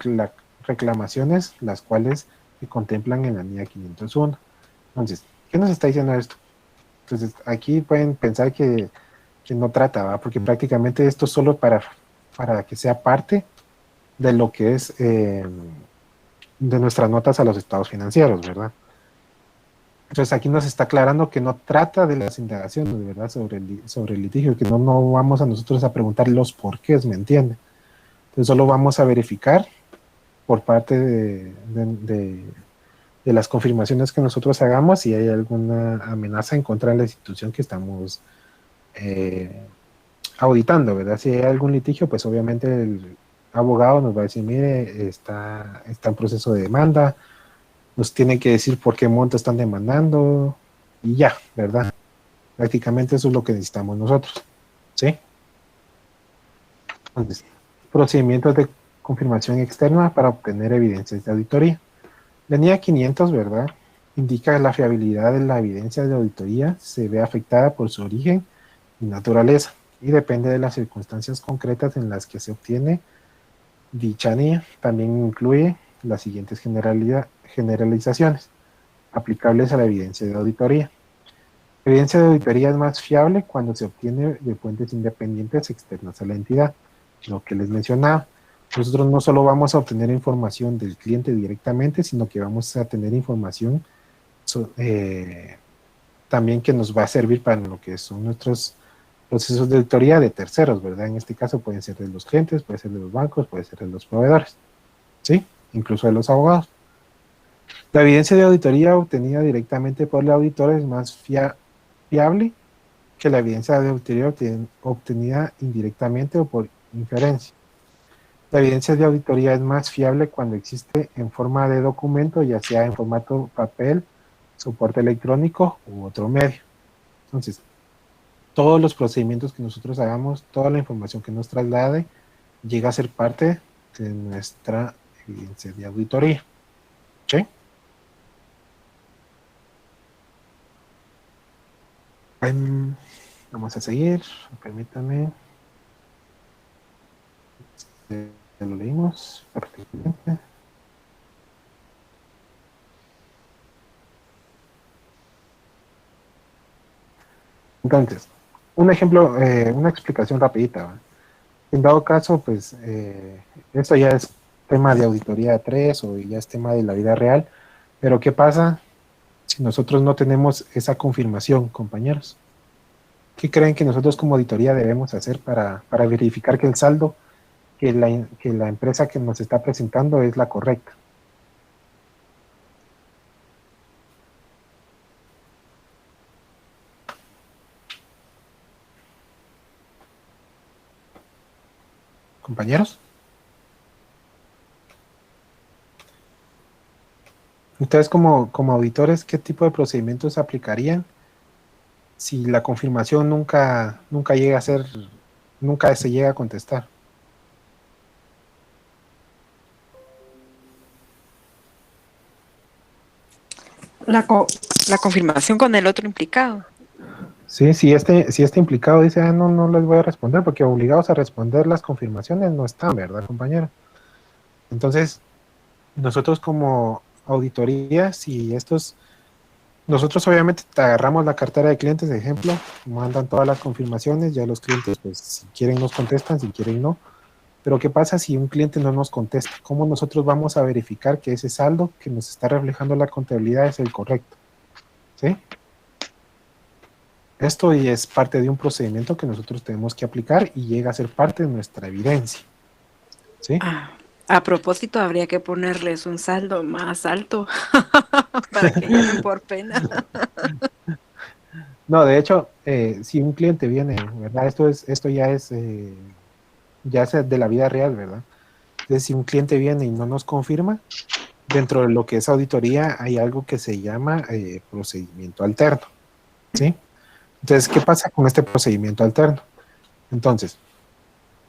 reclamaciones, las cuales se contemplan en la NIA 501. Entonces, ¿qué nos está diciendo esto? Entonces, aquí pueden pensar que no trata, ¿va? Porque prácticamente esto es solo para que sea parte de lo que es de nuestras notas a los estados financieros, ¿verdad? Entonces aquí nos está aclarando que no trata de las indagaciones, ¿verdad? Sobre el litigio, que no vamos a nosotros a preguntar los porqués, ¿me entiende? Entonces solo vamos a verificar por parte de las confirmaciones que nosotros hagamos si hay alguna amenaza en contra de la institución que estamos auditando, ¿verdad? Si hay algún litigio, pues obviamente el abogado nos va a decir, mire, está en proceso de demanda, nos tiene que decir por qué monto están demandando y ya, ¿verdad? Prácticamente eso es lo que necesitamos nosotros, ¿sí? Entonces, procedimientos de confirmación externa para obtener evidencias de auditoría. La NIA 500, ¿verdad? Indica que la fiabilidad de la evidencia de auditoría se ve afectada por su origen y naturaleza y depende de las circunstancias concretas en las que se obtiene dicha NIA. También incluye las siguientes generalizaciones aplicables a la evidencia de auditoría. La evidencia de auditoría es más fiable cuando se obtiene de fuentes independientes externas a la entidad, lo que les mencionaba. Nosotros no solo vamos a obtener información del cliente directamente, sino que vamos a tener información también que nos va a servir para lo que son nuestros procesos de auditoría de terceros, ¿verdad? En este caso pueden ser de los clientes, puede ser de los bancos, puede ser de los proveedores, ¿sí? Incluso de los abogados. La evidencia de auditoría obtenida directamente por el auditor es más fiable que la evidencia de auditoría obtenida indirectamente o por inferencia. La evidencia de auditoría es más fiable cuando existe en forma de documento, ya sea en formato papel, soporte electrónico u otro medio. Entonces, todos los procedimientos que nosotros hagamos, toda la información que nos traslade, llega a ser parte de nuestra evidencia de auditoría. ¿Sí? Vamos a seguir, permítanme. Ya lo leímos prácticamente. Entonces, un ejemplo, una explicación rapidita, ¿va? En dado caso, pues, esto ya es tema de auditoría 3 o ya es tema de la vida real, pero ¿qué pasa si nosotros no tenemos esa confirmación, compañeros? ¿Qué creen que nosotros como auditoría debemos hacer para verificar que el saldo que la empresa que nos está presentando es la correcta? ¿Compañeros? Ustedes como auditores, ¿qué tipo de procedimientos aplicarían si la confirmación nunca llega a ser, nunca se llega a contestar? La confirmación con el otro implicado. Sí, si este implicado dice, no les voy a responder porque obligados a responder las confirmaciones no están, ¿verdad, compañero? Entonces, nosotros como auditoría, nosotros obviamente te agarramos la cartera de clientes, de ejemplo, mandan todas las confirmaciones, ya los clientes, pues, si quieren nos contestan, si quieren no. Pero ¿qué pasa si un cliente no nos contesta? ¿Cómo nosotros vamos a verificar que ese saldo que nos está reflejando la contabilidad es el correcto? ¿Sí? Esto es parte de un procedimiento que nosotros tenemos que aplicar y llega a ser parte de nuestra evidencia. ¿Sí? A propósito, habría que ponerles un saldo más alto para que llamen por pena. No, de hecho, si un cliente viene, ¿verdad? Esto ya es de la vida real, ¿verdad? Entonces, si un cliente viene y no nos confirma, dentro de lo que es auditoría hay algo que se llama procedimiento alterno, ¿sí? Entonces, ¿qué pasa con este procedimiento alterno? Entonces,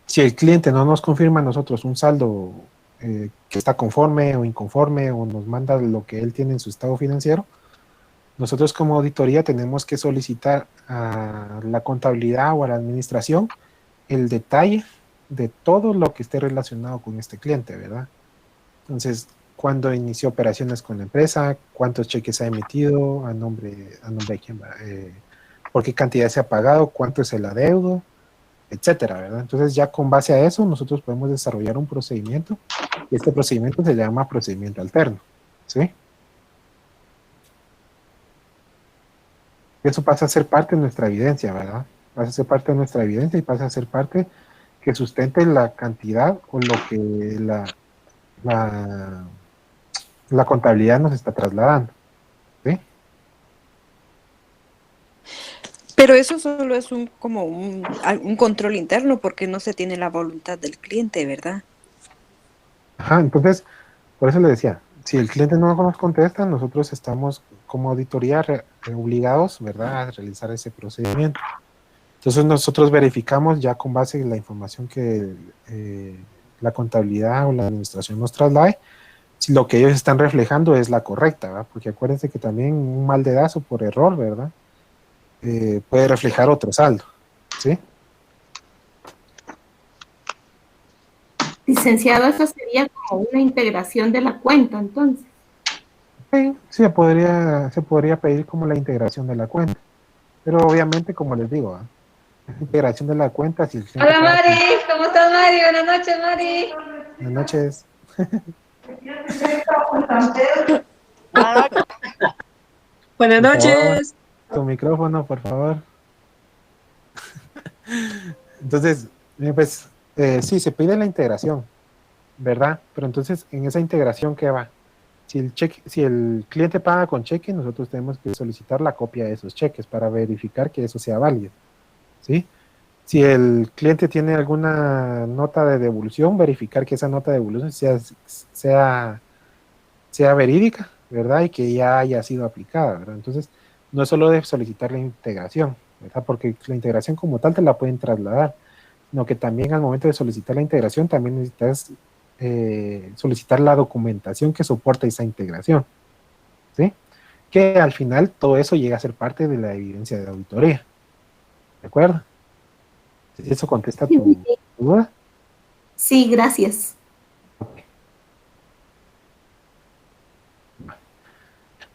Si el cliente no nos confirma a nosotros un saldo que está conforme o inconforme o nos manda lo que él tiene en su estado financiero, nosotros como auditoría tenemos que solicitar a la contabilidad o a la administración el detalle de todo lo que esté relacionado con este cliente, ¿verdad? Entonces, cuándo inició operaciones con la empresa, cuántos cheques ha emitido, a nombre de quién va, por qué cantidad se ha pagado, cuánto es el adeudo, etcétera, ¿verdad? Entonces, ya con base a eso, nosotros podemos desarrollar un procedimiento y este procedimiento se llama procedimiento alterno, ¿sí? Eso pasa a ser parte de nuestra evidencia, ¿verdad? Pasa a ser parte de nuestra evidencia y pasa a ser parte que sustente la cantidad o lo que la, la contabilidad nos está trasladando, ¿sí? Pero eso solo es como un control interno porque no se tiene la voluntad del cliente, ¿verdad? Ajá, entonces, por eso le decía, si el cliente no nos contesta, nosotros estamos como auditoría obligados, ¿verdad?, a realizar ese procedimiento. Entonces nosotros verificamos ya con base en la información que la contabilidad o la administración nos traslade, si lo que ellos están reflejando es la correcta, ¿verdad? Porque acuérdense que también un mal dedazo por error, ¿verdad? Puede reflejar otro saldo, ¿sí? Licenciado, eso sería como una integración de la cuenta, entonces. Sí, sí, se podría pedir como la integración de la cuenta, pero obviamente, como les digo, ¿ah? Integración de la cuenta, si el cliente Hola paga. Mari, ¿cómo estás Mari? Buenas noches Mari. Buenas noches. Buenas Por favor, noches. tu micrófono, por favor. Entonces, pues, sí, se pide la integración, ¿verdad? Pero entonces, en esa integración, ¿qué va? Si el cliente paga con cheque, nosotros tenemos que solicitar la copia de esos cheques para verificar que eso sea válido, ¿sí? Si el cliente tiene alguna nota de devolución, verificar que esa nota de devolución sea, sea verídica, ¿verdad? Y que ya haya sido aplicada, ¿verdad? Entonces, no es solo de solicitar la integración, ¿verdad? Porque la integración como tal te la pueden trasladar, sino que también al momento de solicitar la integración, también necesitas solicitar la documentación que soporta esa integración, ¿sí? Que al final todo eso llega a ser parte de la evidencia de auditoría, ¿de acuerdo? ¿Eso contesta tu duda? Sí, gracias.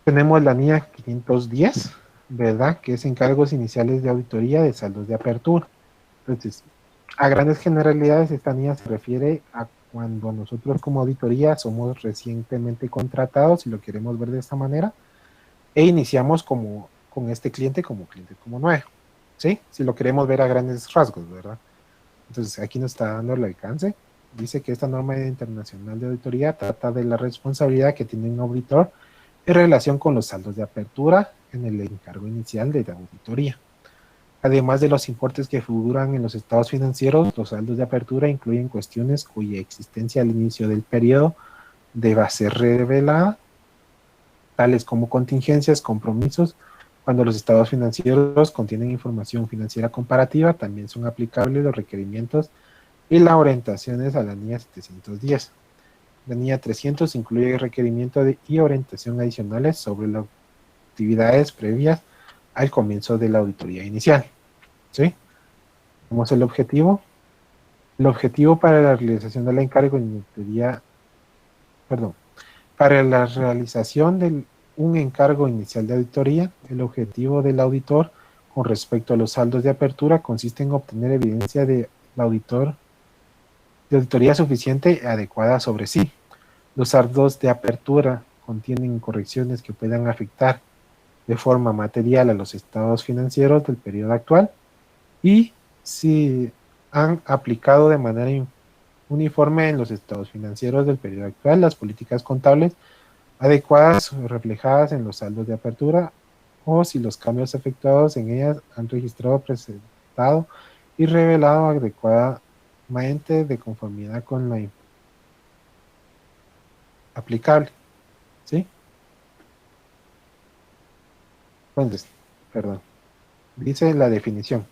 Tenemos la NIA 510, ¿verdad? Que es encargos iniciales de auditoría de saldos de apertura. Entonces, a grandes generalidades, esta NIA se refiere a cuando nosotros como auditoría somos recientemente contratados, si lo queremos ver de esta manera, e iniciamos con este cliente como nuevo, ¿sí? Si lo queremos ver a grandes rasgos, ¿verdad? Entonces, aquí nos está dando el alcance. Dice que esta norma internacional de auditoría trata de la responsabilidad que tiene un auditor en relación con los saldos de apertura en el encargo inicial de la auditoría. Además de los importes que figuran en los estados financieros, los saldos de apertura incluyen cuestiones cuya existencia al inicio del periodo deba ser revelada, tales como contingencias, compromisos. Cuando los estados financieros contienen información financiera comparativa, también son aplicables los requerimientos y las orientaciones a la NIA 710. La NIA 300 incluye requerimientos y orientación adicionales sobre las actividades previas al comienzo de la auditoría inicial, ¿sí? ¿Cómo es el objetivo? El objetivo para la realización del encargo de auditoría, perdón, para la realización de un encargo inicial de auditoría, el objetivo del auditor con respecto a los saldos de apertura consiste en obtener evidencia de auditoría suficiente y adecuada sobre sí. Los saldos de apertura contienen correcciones que puedan afectar de forma material a los estados financieros del periodo actual y si han aplicado de manera uniforme en los estados financieros del periodo actual las políticas contables adecuadas o reflejadas en los saldos de apertura o si los cambios efectuados en ellas han registrado, presentado y revelado adecuadamente de conformidad con la aplicable, ¿sí? Entonces, perdón, dice la definición.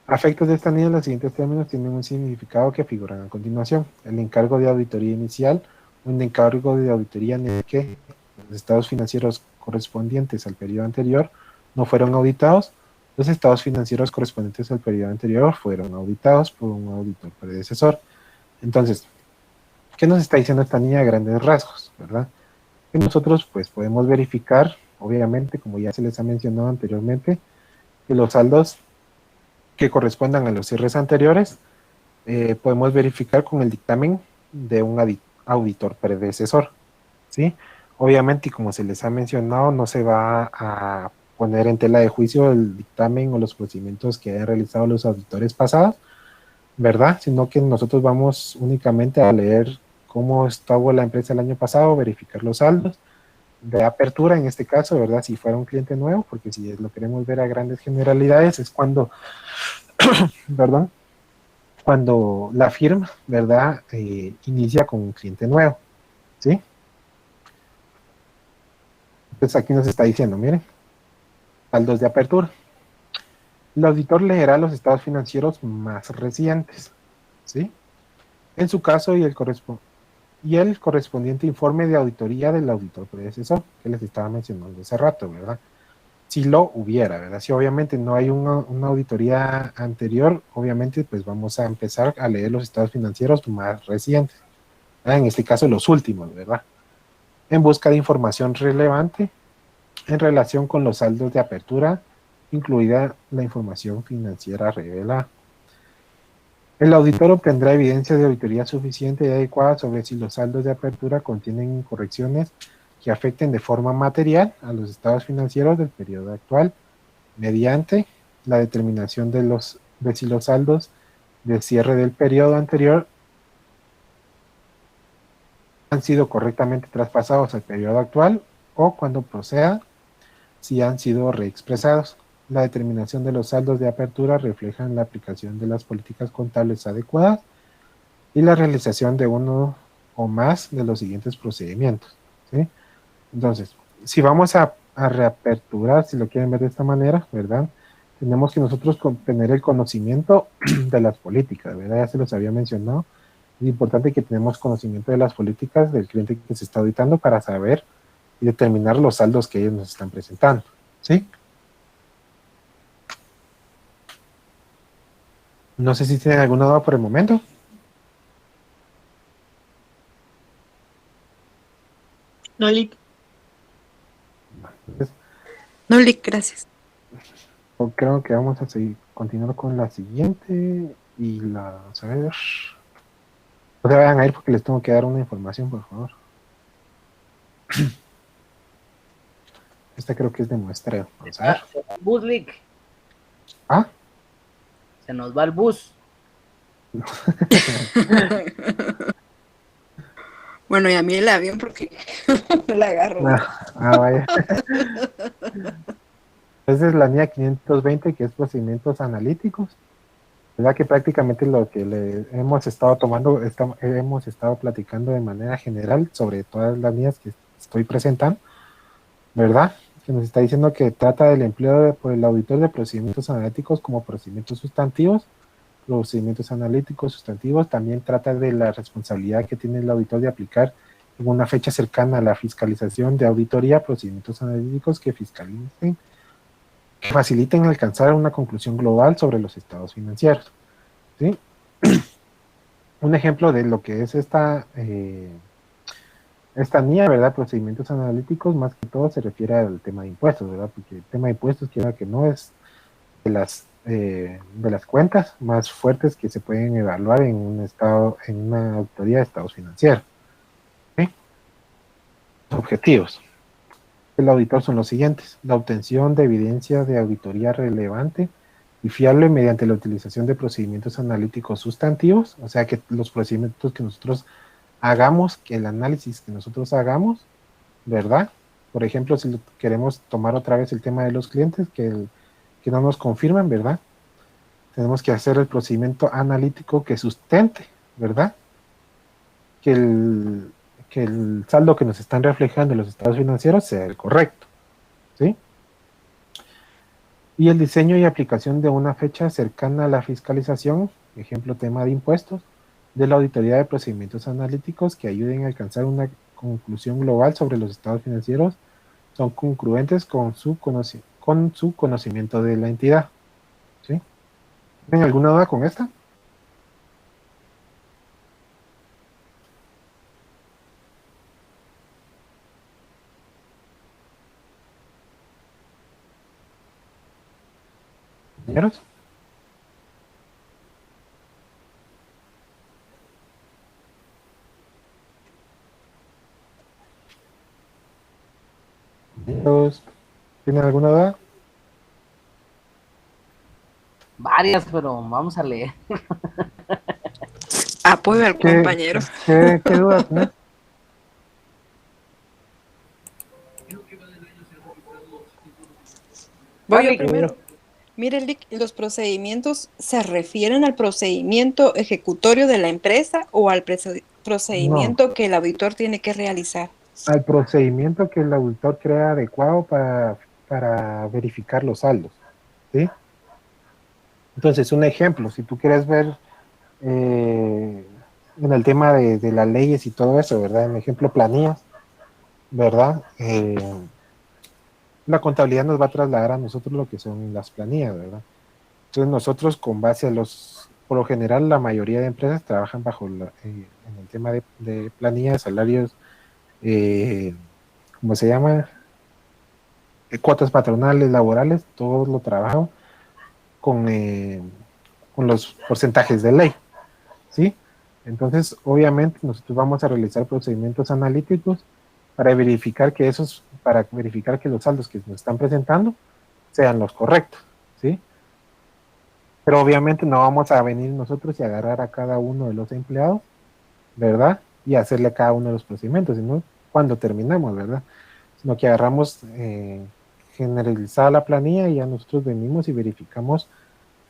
A efectos de esta anilla, los siguientes términos tienen un significado que figuran a continuación. El encargo de auditoría inicial, un encargo de auditoría en el que los estados financieros correspondientes al periodo anterior no fueron auditados. Los estados financieros correspondientes al periodo anterior fueron auditados por un auditor predecesor. Entonces, ¿qué nos está diciendo esta anilla a grandes rasgos, verdad? Que nosotros pues podemos verificar, obviamente, como ya se les ha mencionado anteriormente, que los saldos que correspondan a los cierres anteriores podemos verificar con el dictamen de un auditor predecesor, ¿sí? Obviamente, y como se les ha mencionado, no se va a poner en tela de juicio el dictamen o los procedimientos que hayan realizado los auditores pasados, ¿verdad? Sino que nosotros vamos únicamente a leer cómo estuvo la empresa el año pasado, verificar los saldos de apertura en este caso, ¿verdad? Si fuera un cliente nuevo, porque si lo queremos ver a grandes generalidades es cuando, perdón, cuando la firma, ¿verdad? Inicia con un cliente nuevo, ¿sí? Entonces aquí nos está diciendo, miren, saldos de apertura. El auditor leerá los estados financieros más recientes, ¿sí? En su caso y el correspondiente informe de auditoría del auditor predecesor, que les estaba mencionando hace rato, ¿verdad? Si lo hubiera, ¿verdad? Si obviamente no hay una auditoría anterior, obviamente pues vamos a empezar a leer los estados financieros más recientes, ¿verdad? En este caso los últimos, ¿verdad? En busca de información relevante en relación con los saldos de apertura, incluida la información financiera revelada. El auditor obtendrá evidencia de auditoría suficiente y adecuada sobre si los saldos de apertura contienen incorrecciones que afecten de forma material a los estados financieros del periodo actual, mediante la determinación de si los saldos de cierre del periodo anterior han sido correctamente traspasados al periodo actual o cuando proceda si han sido reexpresados. La determinación de los saldos de apertura reflejan la aplicación de las políticas contables adecuadas y la realización de uno o más de los siguientes procedimientos, ¿sí? Entonces, si vamos a reaperturar, si lo quieren ver de esta manera, ¿verdad? Tenemos que nosotros tener el conocimiento de las políticas, ¿verdad? Ya se los había mencionado. Es importante que tenemos conocimiento de las políticas del cliente que se está auditando para saber y determinar los saldos que ellos nos están presentando, ¿sí? No sé si tienen alguna duda por el momento. No, Lick. Entonces, No, Lick, gracias. creo que vamos a seguir, continuar con la siguiente y la, vamos a ver. No se vayan a ir porque les tengo que dar una información, por favor. Esta creo que es de muestreo. Vamos a ver. Se va el bus, Lick. Ah, Se nos va el bus. Bueno, y a mí el avión porque no la agarro. vaya. Esa es la NIA 520, que es procedimientos analíticos. ¿Verdad? Que prácticamente lo que le hemos estado tomando, hemos estado platicando de manera general sobre todas las NIAs que estoy presentando, ¿verdad? Que nos está diciendo que trata del empleo por el auditor de procedimientos analíticos como procedimientos sustantivos. Procedimientos analíticos sustantivos también trata de la responsabilidad que tiene el auditor de aplicar en una fecha cercana a la fiscalización de auditoría procedimientos analíticos que fiscalicen, que faciliten alcanzar una conclusión global sobre los estados financieros, ¿sí? Un ejemplo de lo que es esta NIA, ¿verdad? Procedimientos analíticos, más que todo se refiere al tema de impuestos, ¿verdad? Porque el tema de impuestos, quiera que no, es de las cuentas más fuertes que se pueden evaluar en un estado, en una auditoría de estados financieros, ¿sí? Los objetivos del auditor son los siguientes: la obtención de evidencia de auditoría relevante y fiable mediante la utilización de procedimientos analíticos sustantivos, o sea que los procedimientos que nosotros hagamos, que el análisis que nosotros hagamos, ¿verdad? Por ejemplo, si queremos tomar otra vez el tema de los clientes que no nos confirman, ¿verdad? Tenemos que hacer el procedimiento analítico que sustente, ¿verdad? Que el saldo que nos están reflejando en los estados financieros sea el correcto, ¿sí? Y el diseño y aplicación de una fecha cercana a la fiscalización, ejemplo tema de impuestos, de la auditoría de procedimientos analíticos que ayuden a alcanzar una conclusión global sobre los estados financieros, son congruentes con su conocimiento de la entidad. ¿Sí? ¿Tienen alguna duda con esta? ¿Compañeros? ¿Compañeros? ¿Tienen alguna duda? Varias, pero vamos a leer. Apoyo al ¿Qué, compañero. qué duda tenés? Voy yo Dale, primero. Mire, Lick, ¿los procedimientos se refieren al procedimiento ejecutorio de la empresa o al No, procedimiento que el auditor tiene que realizar? al procedimiento que el auditor crea adecuado para verificar los saldos. ¿Sí? Entonces, un ejemplo, si tú quieres ver en el tema de las leyes y todo eso, ¿verdad? En ejemplo, planillas, ¿verdad? La contabilidad nos va a trasladar a nosotros lo que son las planillas, ¿verdad? Entonces nosotros con base a por lo general la mayoría de empresas trabajan bajo en el tema de planillas, salarios, ¿cómo se llama? Cuotas patronales, laborales, todo lo trabajo con, con los porcentajes de ley, ¿sí? Entonces, obviamente, nosotros vamos a realizar procedimientos analíticos para verificar que los saldos que nos están presentando sean los correctos, ¿sí? Pero obviamente no vamos a venir nosotros y agarrar a cada uno de los empleados, ¿verdad? Y hacerle a cada uno de los procedimientos, sino cuando terminamos, ¿verdad? Sino que agarramos generalizada la planilla y ya nosotros venimos y verificamos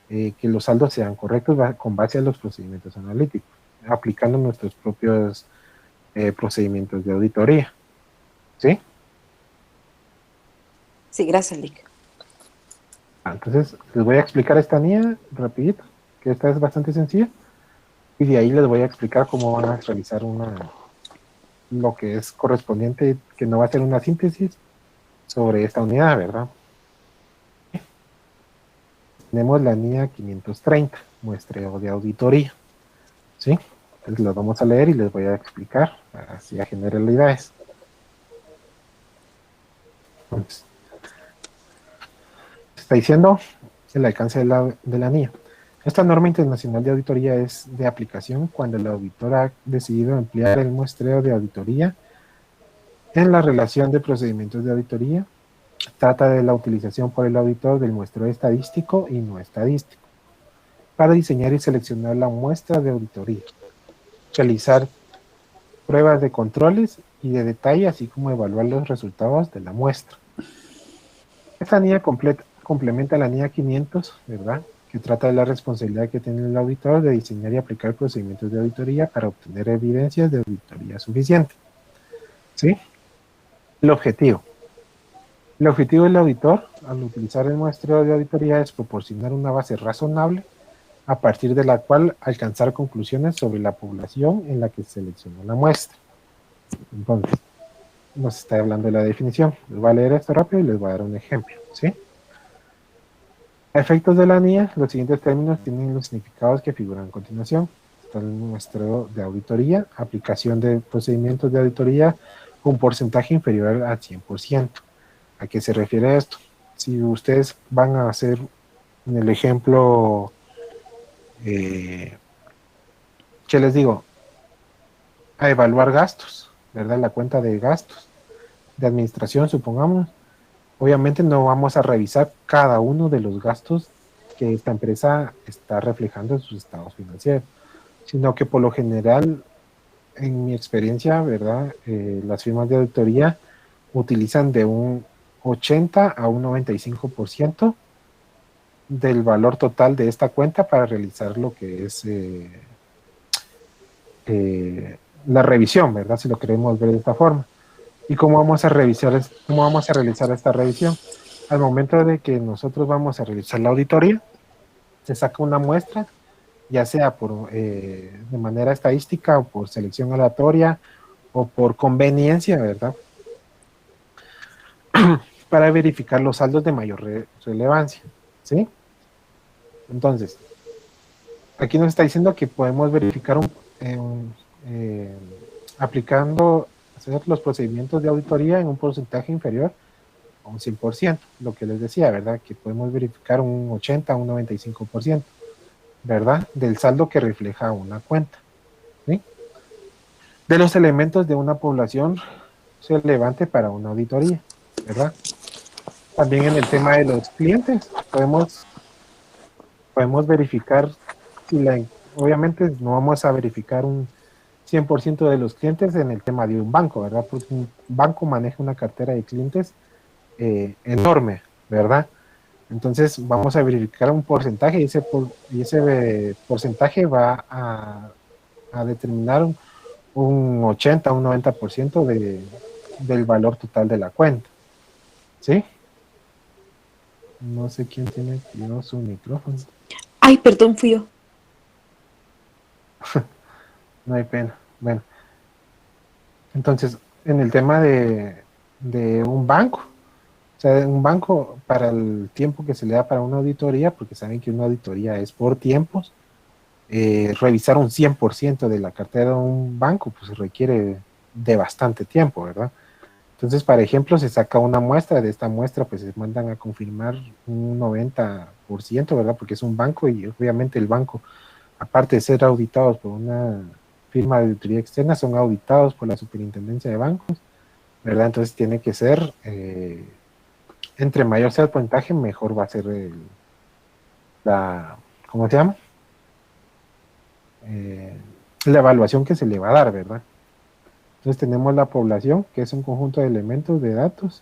que los saldos sean correctos con base a los procedimientos analíticos, aplicando nuestros propios procedimientos de auditoría. ¿Sí? Sí, gracias, Lick. Entonces, les voy a explicar esta niña rapidito, que esta es bastante sencilla, y de ahí les voy a explicar cómo van a realizar lo que es correspondiente, que no va a ser una síntesis sobre esta unidad, ¿verdad? Tenemos la NIA 530, muestreo de auditoría, ¿sí? Entonces las vamos a leer y les voy a explicar, así a generalidades. Entonces, está diciendo el alcance de la NIA. Esta norma internacional de auditoría es de aplicación cuando el auditor ha decidido emplear el muestreo de auditoría en la relación de procedimientos de auditoría. Trata de la utilización por el auditor del muestreo estadístico y no estadístico para diseñar y seleccionar la muestra de auditoría, realizar pruebas de controles y de detalle, así como evaluar los resultados de la muestra. Esta NIA complementa la NIA 500, ¿verdad? Que trata de la responsabilidad que tiene el auditor de diseñar y aplicar procedimientos de auditoría para obtener evidencias de auditoría suficiente. ¿Sí? El objetivo. El objetivo del auditor, al utilizar el muestreo de auditoría, es proporcionar una base razonable a partir de la cual alcanzar conclusiones sobre la población en la que seleccionó la muestra. Entonces, nos está hablando de la definición. Les voy a leer esto rápido y les voy a dar un ejemplo, ¿sí? A efectos de la NIA, los siguientes términos tienen los significados que figuran a continuación. Está el muestreo de auditoría, aplicación de procedimientos de auditoría con porcentaje inferior al 100%. ¿A qué se refiere esto? Si ustedes van a hacer en el ejemplo, ¿qué les digo? A evaluar gastos, ¿verdad? La cuenta de gastos de administración, supongamos. Obviamente no vamos a revisar cada uno de los gastos que esta empresa está reflejando en sus estados financieros, sino que por lo general, en mi experiencia, ¿verdad? Las firmas de auditoría utilizan de un 80 a un 95% del valor total de esta cuenta para realizar lo que es la revisión, ¿verdad? Si lo queremos ver de esta forma. ¿Y cómo vamos a realizar esta revisión? al momento de que nosotros vamos a realizar la auditoría, se saca una muestra, ya sea de manera estadística o por selección aleatoria o por conveniencia, ¿verdad? Para verificar los saldos de mayor relevancia, ¿sí? Entonces, aquí nos está diciendo que podemos verificar aplicando hacer los procedimientos de auditoría en un porcentaje inferior a un 100%, lo que les decía, ¿verdad? Que podemos verificar un 80 a un 95%, ¿verdad? Del saldo que refleja una cuenta, ¿sí? De los elementos de una población relevante para una auditoría, ¿verdad? También en el tema de los clientes, podemos verificar, obviamente no vamos a verificar un 100% de los clientes en el tema de un banco, ¿verdad? Porque un banco maneja una cartera de clientes enorme, ¿verdad? Entonces vamos a verificar un porcentaje y ese porcentaje va a determinar un 80, un 90% del valor total de la cuenta, ¿sí? No sé quién tiene activado su micrófono. Ay, perdón, fui yo. No hay pena. Bueno, entonces, en el tema de un banco, o sea, un banco para el tiempo que se le da para una auditoría, porque saben que una auditoría es por tiempos, revisar un 100% de la cartera de un banco, pues requiere de bastante tiempo, ¿verdad? Entonces, por ejemplo, se saca una muestra, de esta muestra pues se mandan a confirmar un 90%, ¿verdad? Porque es un banco y obviamente el banco, aparte de ser auditados por una firma de auditoría externa, son auditados por la Superintendencia de Bancos, ¿verdad? Entonces tiene que ser, entre mayor sea el porcentaje, mejor va a ser ¿cómo se llama? La evaluación que se le va a dar, ¿verdad? Entonces tenemos la población, que es un conjunto de elementos de datos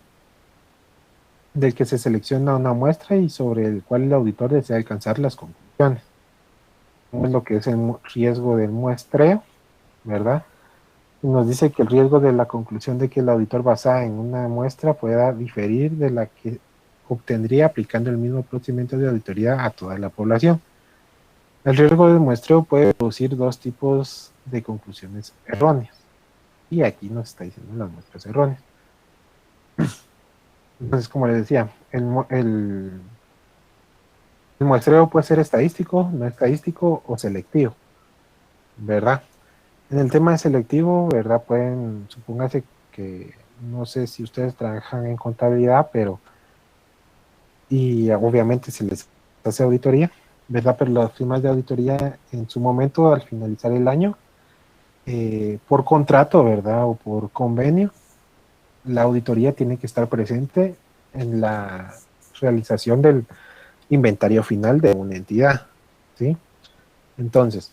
del que se selecciona una muestra y sobre el cual el auditor desea alcanzar las conclusiones. Es lo que es el riesgo del muestreo, ¿verdad? Y nos dice que el riesgo de la conclusión de que el auditor basada en una muestra pueda diferir de la que obtendría aplicando el mismo procedimiento de auditoría a toda la población. El riesgo del muestreo puede producir dos tipos de conclusiones erróneas. Y aquí nos está diciendo las muestras erróneas. Entonces, como les decía, el muestreo puede ser estadístico, no estadístico o selectivo, ¿verdad? En el tema de selectivo, ¿verdad? Supóngase que, no sé si ustedes trabajan en contabilidad, y obviamente se les hace auditoría, ¿verdad? Pero las firmas de auditoría en su momento, al finalizar el año, por contrato, ¿verdad? O por convenio, la auditoría tiene que estar presente en la realización del inventario final de una entidad, ¿sí? Entonces,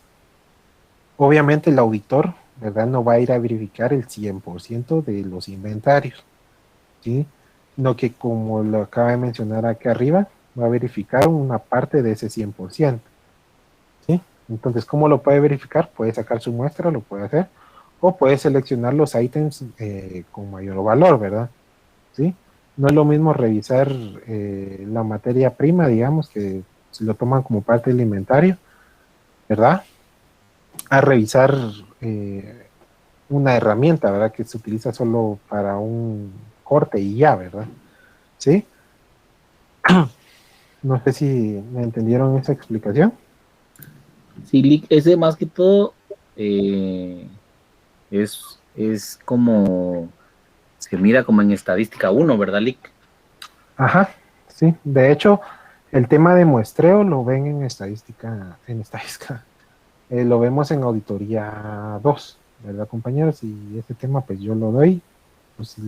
obviamente el auditor, ¿verdad? No va a ir a verificar el 100% de los inventarios, ¿sí? No que, como lo acaba de mencionar aquí arriba, va a verificar una parte de ese 100%, ¿sí? Entonces, ¿cómo lo puede verificar? Puede sacar su muestra, lo puede hacer, o puede seleccionar los ítems con mayor valor, ¿verdad? ¿Sí? No es lo mismo revisar la materia prima, digamos, que se lo toman como parte del inventario, ¿verdad? A revisar una herramienta, ¿verdad? Que se utiliza solo para un corte y ya, ¿verdad? ¿Sí? No sé si me entendieron esa explicación. Sí, ese más que todo es como, se mira como en estadística 1, ¿verdad, Lick? Ajá, sí. De hecho, el tema de muestreo lo ven en estadística, lo vemos en auditoría 2, ¿verdad, compañeros? Y este tema, pues yo lo doy, pues si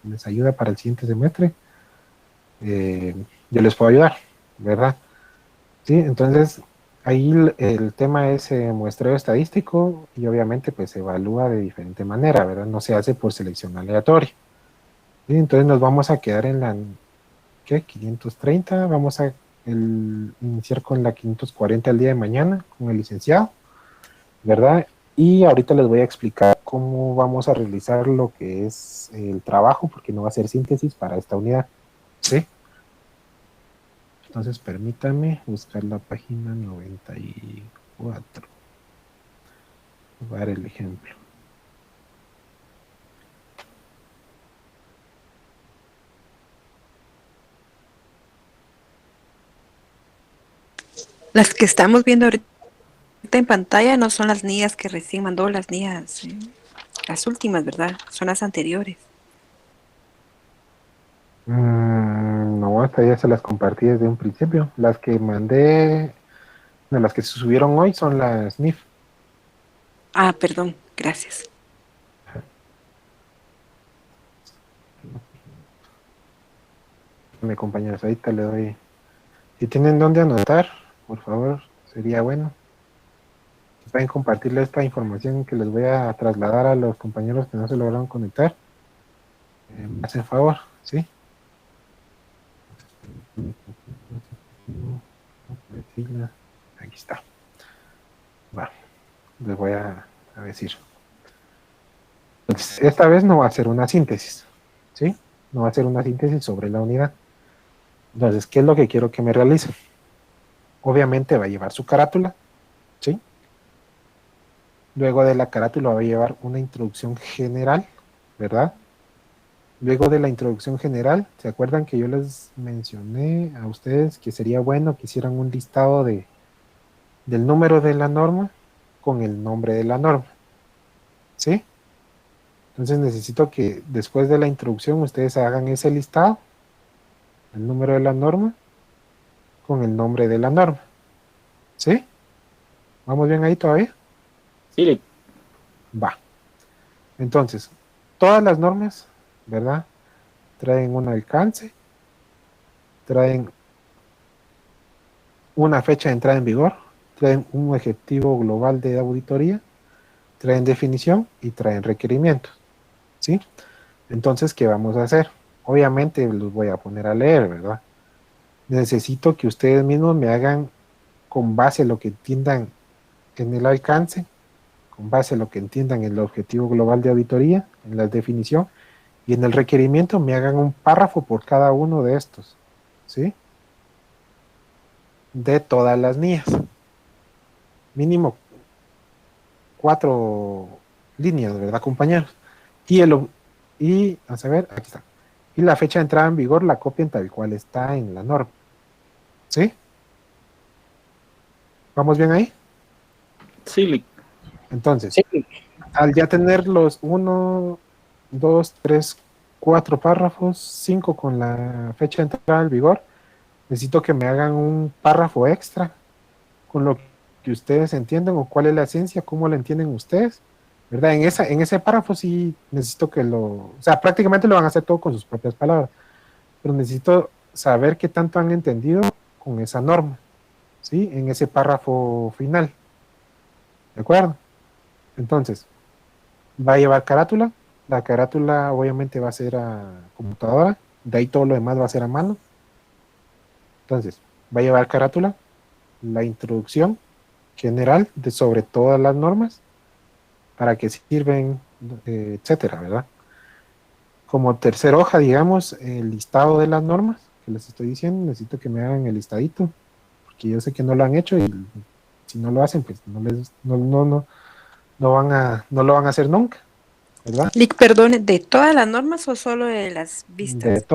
les ayuda para el siguiente semestre, yo les puedo ayudar, ¿verdad? Sí, entonces ahí el tema es muestreo estadístico y obviamente pues se evalúa de diferente manera, ¿verdad? No se hace por selección aleatoria. ¿Sí? Entonces nos vamos a quedar en la, ¿qué? 530, vamos a iniciar con la 540 el día de mañana con el licenciado, ¿verdad? Y ahorita les voy a explicar cómo vamos a realizar lo que es el trabajo, porque no va a ser síntesis para esta unidad, ¿sí? Entonces permítame buscar la página 94. Voy a dar el ejemplo. Las que estamos viendo ahorita en pantalla no son las niñas que recién mandó las niñas, las últimas, ¿verdad? Son las anteriores. No, hasta ya se las compartí desde un principio. Las que mandé, de las que se subieron hoy son las NIF. Ah, perdón, gracias. Mi compañeros, ahorita le doy. Si tienen dónde anotar, por favor, sería bueno. Pueden compartirle esta información que les voy a trasladar a los compañeros que no se lograron conectar. Me hacen favor, ¿sí? Aquí está. Va, les voy a decir. Entonces, esta vez no va a ser una síntesis, ¿sí? No va a ser una síntesis sobre la unidad. Entonces, ¿qué es lo que quiero que me realicen? Obviamente va a llevar su carátula, ¿sí? Luego de la carátula va a llevar una introducción general, ¿verdad? Luego de la introducción general, ¿se acuerdan que yo les mencioné a ustedes que sería bueno que hicieran un listado del número de la norma con el nombre de la norma? ¿Sí? Entonces necesito que después de la introducción ustedes hagan ese listado, el número de la norma con el nombre de la norma. ¿Sí? ¿Vamos bien ahí todavía? Sí, Va. Entonces, todas las normas, ¿verdad? Traen un alcance, traen una fecha de entrada en vigor, traen un objetivo global de auditoría, traen definición y traen requerimientos, ¿sí? Entonces, ¿qué vamos a hacer? Obviamente los voy a poner a leer, ¿verdad? Necesito que ustedes mismos me hagan con base a lo que entiendan en el alcance, con base a lo que entiendan en el objetivo global de auditoría, en la definición, y en el requerimiento me hagan un párrafo por cada uno de estos, ¿sí? De todas las NIAs. Mínimo 4 líneas, ¿verdad, compañeros? Y a saber, aquí está. Y la fecha de entrada en vigor la copian tal cual está en la norma. ¿Sí? ¿Vamos bien ahí? sí. Entonces, Sí. al ya tener los 1, 2, 3, 4 párrafos, 5 con la fecha de entrada en vigor, necesito que me hagan un párrafo extra con lo que ustedes entienden o cuál es la esencia, cómo la entienden ustedes, ¿verdad? En ese párrafo sí necesito que o sea, prácticamente lo van a hacer todo con sus propias palabras, pero necesito saber qué tanto han entendido con esa norma, ¿sí? En ese párrafo final, ¿de acuerdo? Entonces, va a llevar carátula, la carátula obviamente va a ser a computadora, de ahí todo lo demás va a ser a mano. Entonces, va a llevar carátula, la introducción general sobre todas las normas, para qué sirven, etcétera, ¿verdad? Como tercera hoja, digamos, el listado de las normas que les estoy diciendo, necesito que me hagan el listadito, porque yo sé que no lo han hecho y si no lo hacen, pues no lo van a hacer nunca, ¿verdad? Lick, perdone, ¿de todas las normas o solo de las vistas?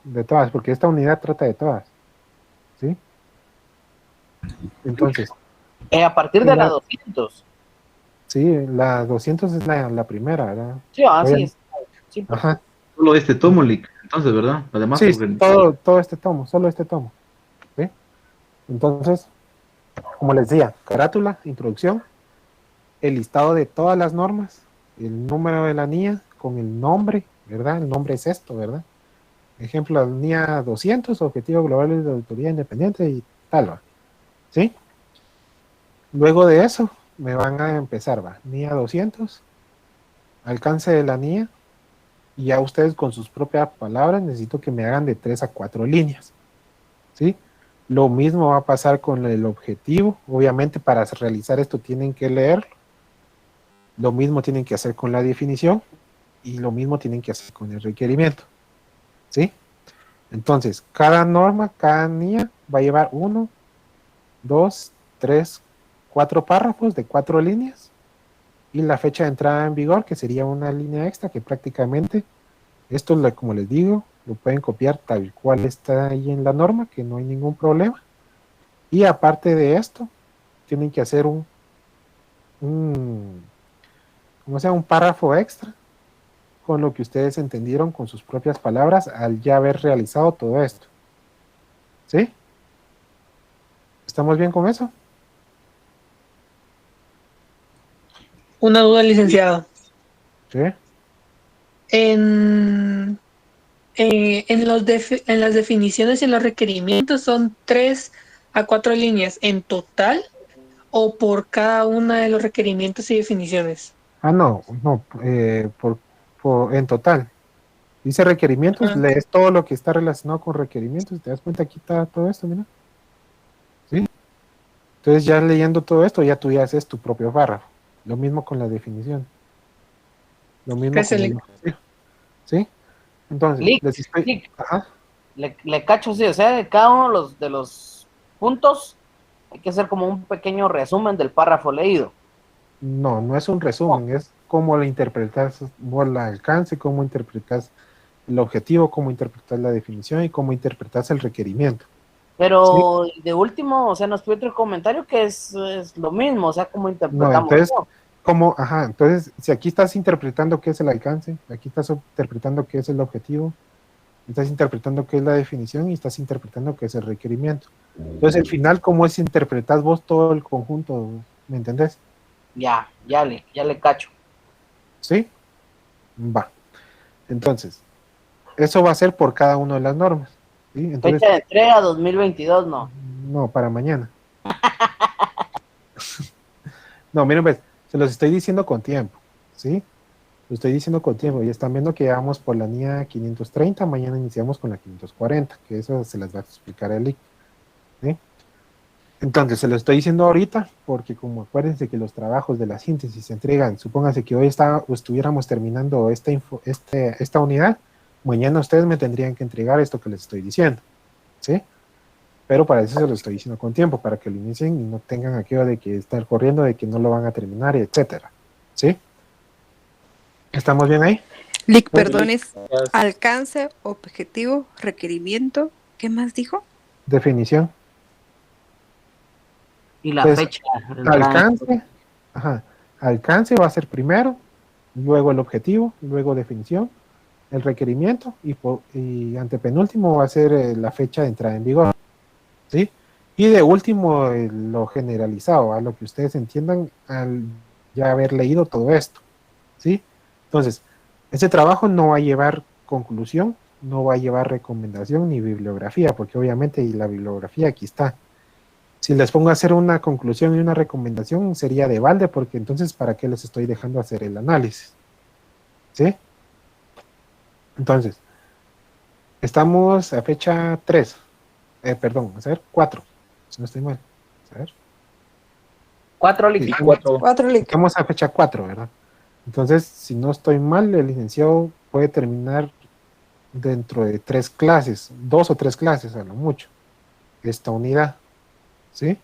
De todas, porque esta unidad trata de todas, ¿sí? Entonces, A partir de la 200. sí, la 200 es la primera, ¿verdad? Sí, sí. Sí, pues. Ajá. Solo este tomo, Lick, entonces, ¿verdad? Además, Sí, porque... todo este tomo, solo este tomo, ¿sí? Entonces, como les decía, carátula, introducción, el listado de todas las normas, el número de la NIA con el nombre, ¿verdad? El nombre es esto, ¿verdad? Ejemplo, la NIA 200, Objetivo Global de Auditoría Independiente y tal, ¿sí? Luego de eso, me van a empezar, NIA 200, alcance de la NIA, y ya ustedes con sus propias palabras necesito que me hagan de 3 a 4 líneas, ¿sí? Lo mismo va a pasar con el objetivo, obviamente para realizar esto tienen que leerlo, lo mismo tienen que hacer con la definición y lo mismo tienen que hacer con el requerimiento, ¿sí? Entonces, cada norma, cada NIA va a llevar 1, 2, 3, 4 párrafos de 4 líneas y la fecha de entrada en vigor, que sería una línea extra, que prácticamente esto, como les digo, lo pueden copiar tal cual está ahí en la norma, que no hay ningún problema. Y aparte de esto, tienen que hacer un párrafo extra con lo que ustedes entendieron con sus propias palabras al ya haber realizado todo esto. ¿Sí? ¿Estamos bien con eso? Una duda, licenciado. ¿Sí? En en las definiciones y en los requerimientos son 3 a 4 líneas en total o por cada una de los requerimientos y definiciones. No, en total. Dice requerimientos, Ah, lees todo lo que está relacionado con requerimientos, te das cuenta, aquí está todo esto, mira. ¿Sí? Entonces ya leyendo todo esto, ya tú ya haces tu propio párrafo. Lo mismo con la definición. Lo mismo gracias, con el Lic. objetivo. ¿Sí? Entonces, Lic, les estoy... Lic, Ajá. le cacho, sí, o sea, de cada uno de los puntos hay que hacer como un pequeño resumen del párrafo leído. No es un resumen, es cómo lo interpretas vos el alcance, cómo interpretas el objetivo, cómo interpretas la definición y cómo interpretas el requerimiento. Pero de último, o sea, nos pide otro comentario que es lo mismo, o sea, cómo No, interpretamos entonces, todo. entonces, si aquí estás interpretando qué es el alcance, aquí estás interpretando qué es el objetivo, estás interpretando qué es la definición y estás interpretando qué es el requerimiento. Entonces, al final, ¿cómo es interpretar vos todo el conjunto? ¿Me entendés? Ya le cacho. ¿Sí? Va. Entonces, eso va a ser por cada una de las normas. ¿Sí? Entonces, Fecha de entrega 2022, no. no, para mañana. No, miren, pues, se los estoy diciendo con tiempo. ¿Sí? Lo estoy diciendo con tiempo. Y están viendo que vamos por la NIA 530, mañana iniciamos con la 540, que eso se las va a explicar el IC. ¿Sí? Entonces, se lo estoy diciendo ahorita porque como acuérdense que los trabajos de la síntesis se entregan, supónganse que hoy estuviéramos terminando esta unidad, mañana ustedes me tendrían que entregar esto que les estoy diciendo, ¿sí? Pero para eso se lo estoy diciendo con tiempo, para que lo inicien y no tengan aquello de que estar corriendo, de que no lo van a terminar, etcétera, ¿sí? ¿Estamos bien ahí? Lic, perdones, alcance, objetivo, requerimiento, ¿qué más dijo? Definición. Y la Entonces, fecha de entrada. alcance va a ser primero, luego el objetivo, luego definición, el requerimiento y antepenúltimo va a ser la fecha de entrada en vigor, ¿sí? Y de último lo generalizado, a lo que ustedes entiendan al ya haber leído todo esto, ¿sí? Entonces, este trabajo no va a llevar conclusión, no va a llevar recomendación ni bibliografía, porque obviamente la bibliografía aquí está. Si les pongo a hacer una conclusión y una recomendación, sería de balde, porque entonces, ¿para qué les estoy dejando hacer el análisis? ¿Sí? Entonces, estamos a fecha 3. Perdón, a ver, 4. Si no estoy mal. A ver. 4 Sí, Lic. 4, Lic. estamos a fecha 4, ¿verdad? Entonces, si no estoy mal, el licenciado puede terminar dentro de 3 clases, 2 o 3 clases a lo mucho, esta unidad. ¿Sí?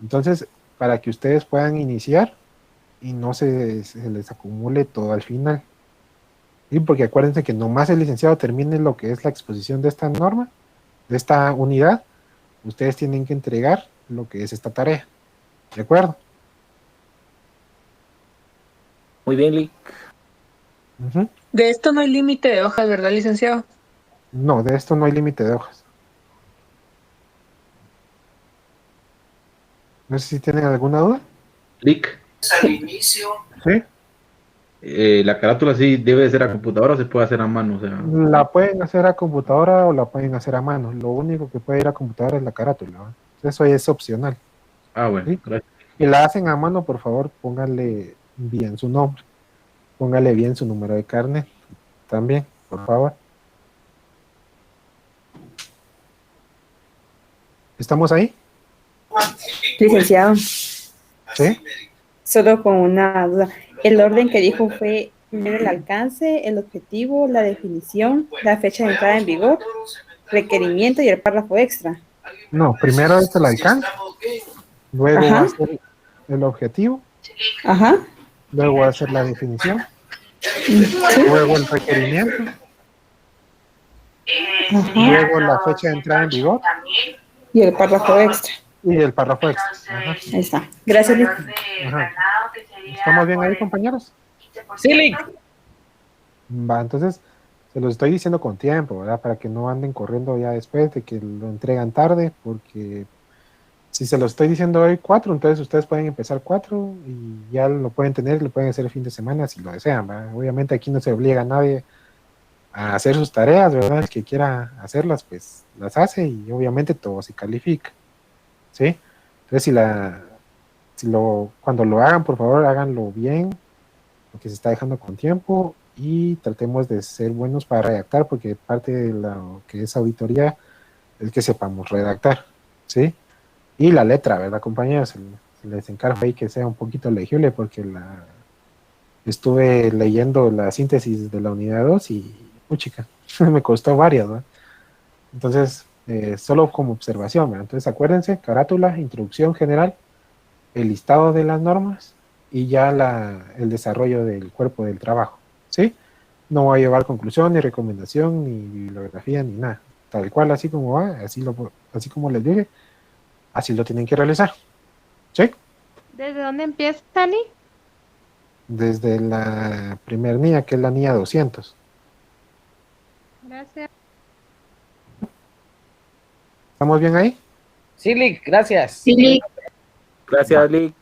Entonces, para que ustedes puedan iniciar y no se les acumule todo al final. ¿Sí? Porque acuérdense que nomás el licenciado termine lo que es la exposición de esta norma, de esta unidad, ustedes tienen que entregar lo que es esta tarea. ¿De acuerdo? Muy bien, Lic. Uh-huh. De esto no hay límite de hojas, ¿verdad, licenciado? No, de esto no hay límite de hojas. No sé si tienen alguna duda. Lic, Al inicio. ¿Sí? la carátula sí debe de ser a computadora o se puede hacer a mano, o sea. La pueden hacer a computadora o la pueden hacer a mano. Lo único que puede ir a computadora es la carátula, ¿no? Eso es opcional. Ah, bueno, ¿Sí? gracias. Si la hacen a mano, por favor, pónganle bien su nombre. Póngale bien su número de carnet también, por favor. ¿Estamos ahí? Licenciado, ¿Sí? solo con una duda. El orden que dijo fue primero el alcance, el objetivo, la definición, la fecha de entrada en vigor requerimiento y el párrafo extra. No, primero es el alcance, luego Ajá. va a ser el objetivo, Ajá. luego va a ser la definición, Sí. luego el requerimiento, Ajá. luego la fecha de entrada en vigor Y el párrafo extra. y el párrafo extra. Ajá. Ahí está. Gracias, Lick. Ajá. ¿Estamos bien ahí, compañeros? Sí, Lick. Va, entonces se los estoy diciendo con tiempo, ¿verdad? Para que no anden corriendo ya después de que lo entregan tarde, porque si se los estoy diciendo hoy 4, entonces ustedes pueden empezar 4 y ya lo pueden tener, lo pueden hacer el fin de semana si lo desean, ¿verdad? Obviamente aquí no se obliga a nadie a hacer sus tareas, ¿verdad? El que quiera hacerlas, pues las hace y obviamente todo se califica, ¿sí? Entonces cuando lo hagan, por favor, háganlo bien, porque se está dejando con tiempo y tratemos de ser buenos para redactar, porque parte de lo que es auditoría es que sepamos redactar, ¿sí? Y la letra, ¿verdad, compañeros? Se les encarga ahí que sea un poquito legible, porque estuve leyendo la síntesis de la unidad 2 y, chica, me costó varias, ¿no? Entonces, solo como observación, ¿verdad? Entonces, acuérdense, carátula, introducción general, el listado de las normas y ya el desarrollo del cuerpo del trabajo, ¿sí? No va a llevar conclusión, ni recomendación, ni bibliografía, ni nada. Tal cual, así como va, así como les dije, así lo tienen que realizar, ¿sí? ¿Desde dónde empieza, Tali? Desde la primer NIA, que es la NIA 200. Gracias. ¿Estamos bien ahí? Sí, Lick, gracias. Sí, Lick. Gracias, Lick.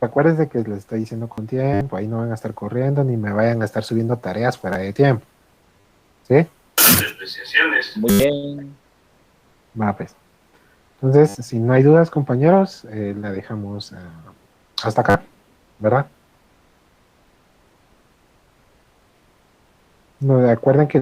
Acuérdense que les estoy diciendo con tiempo, ahí no van a estar corriendo ni me vayan a estar subiendo tareas fuera de tiempo. ¿Sí? Muy bien. Va, pues. Entonces, si no hay dudas, compañeros, la dejamos hasta acá, ¿verdad? No, acuerden que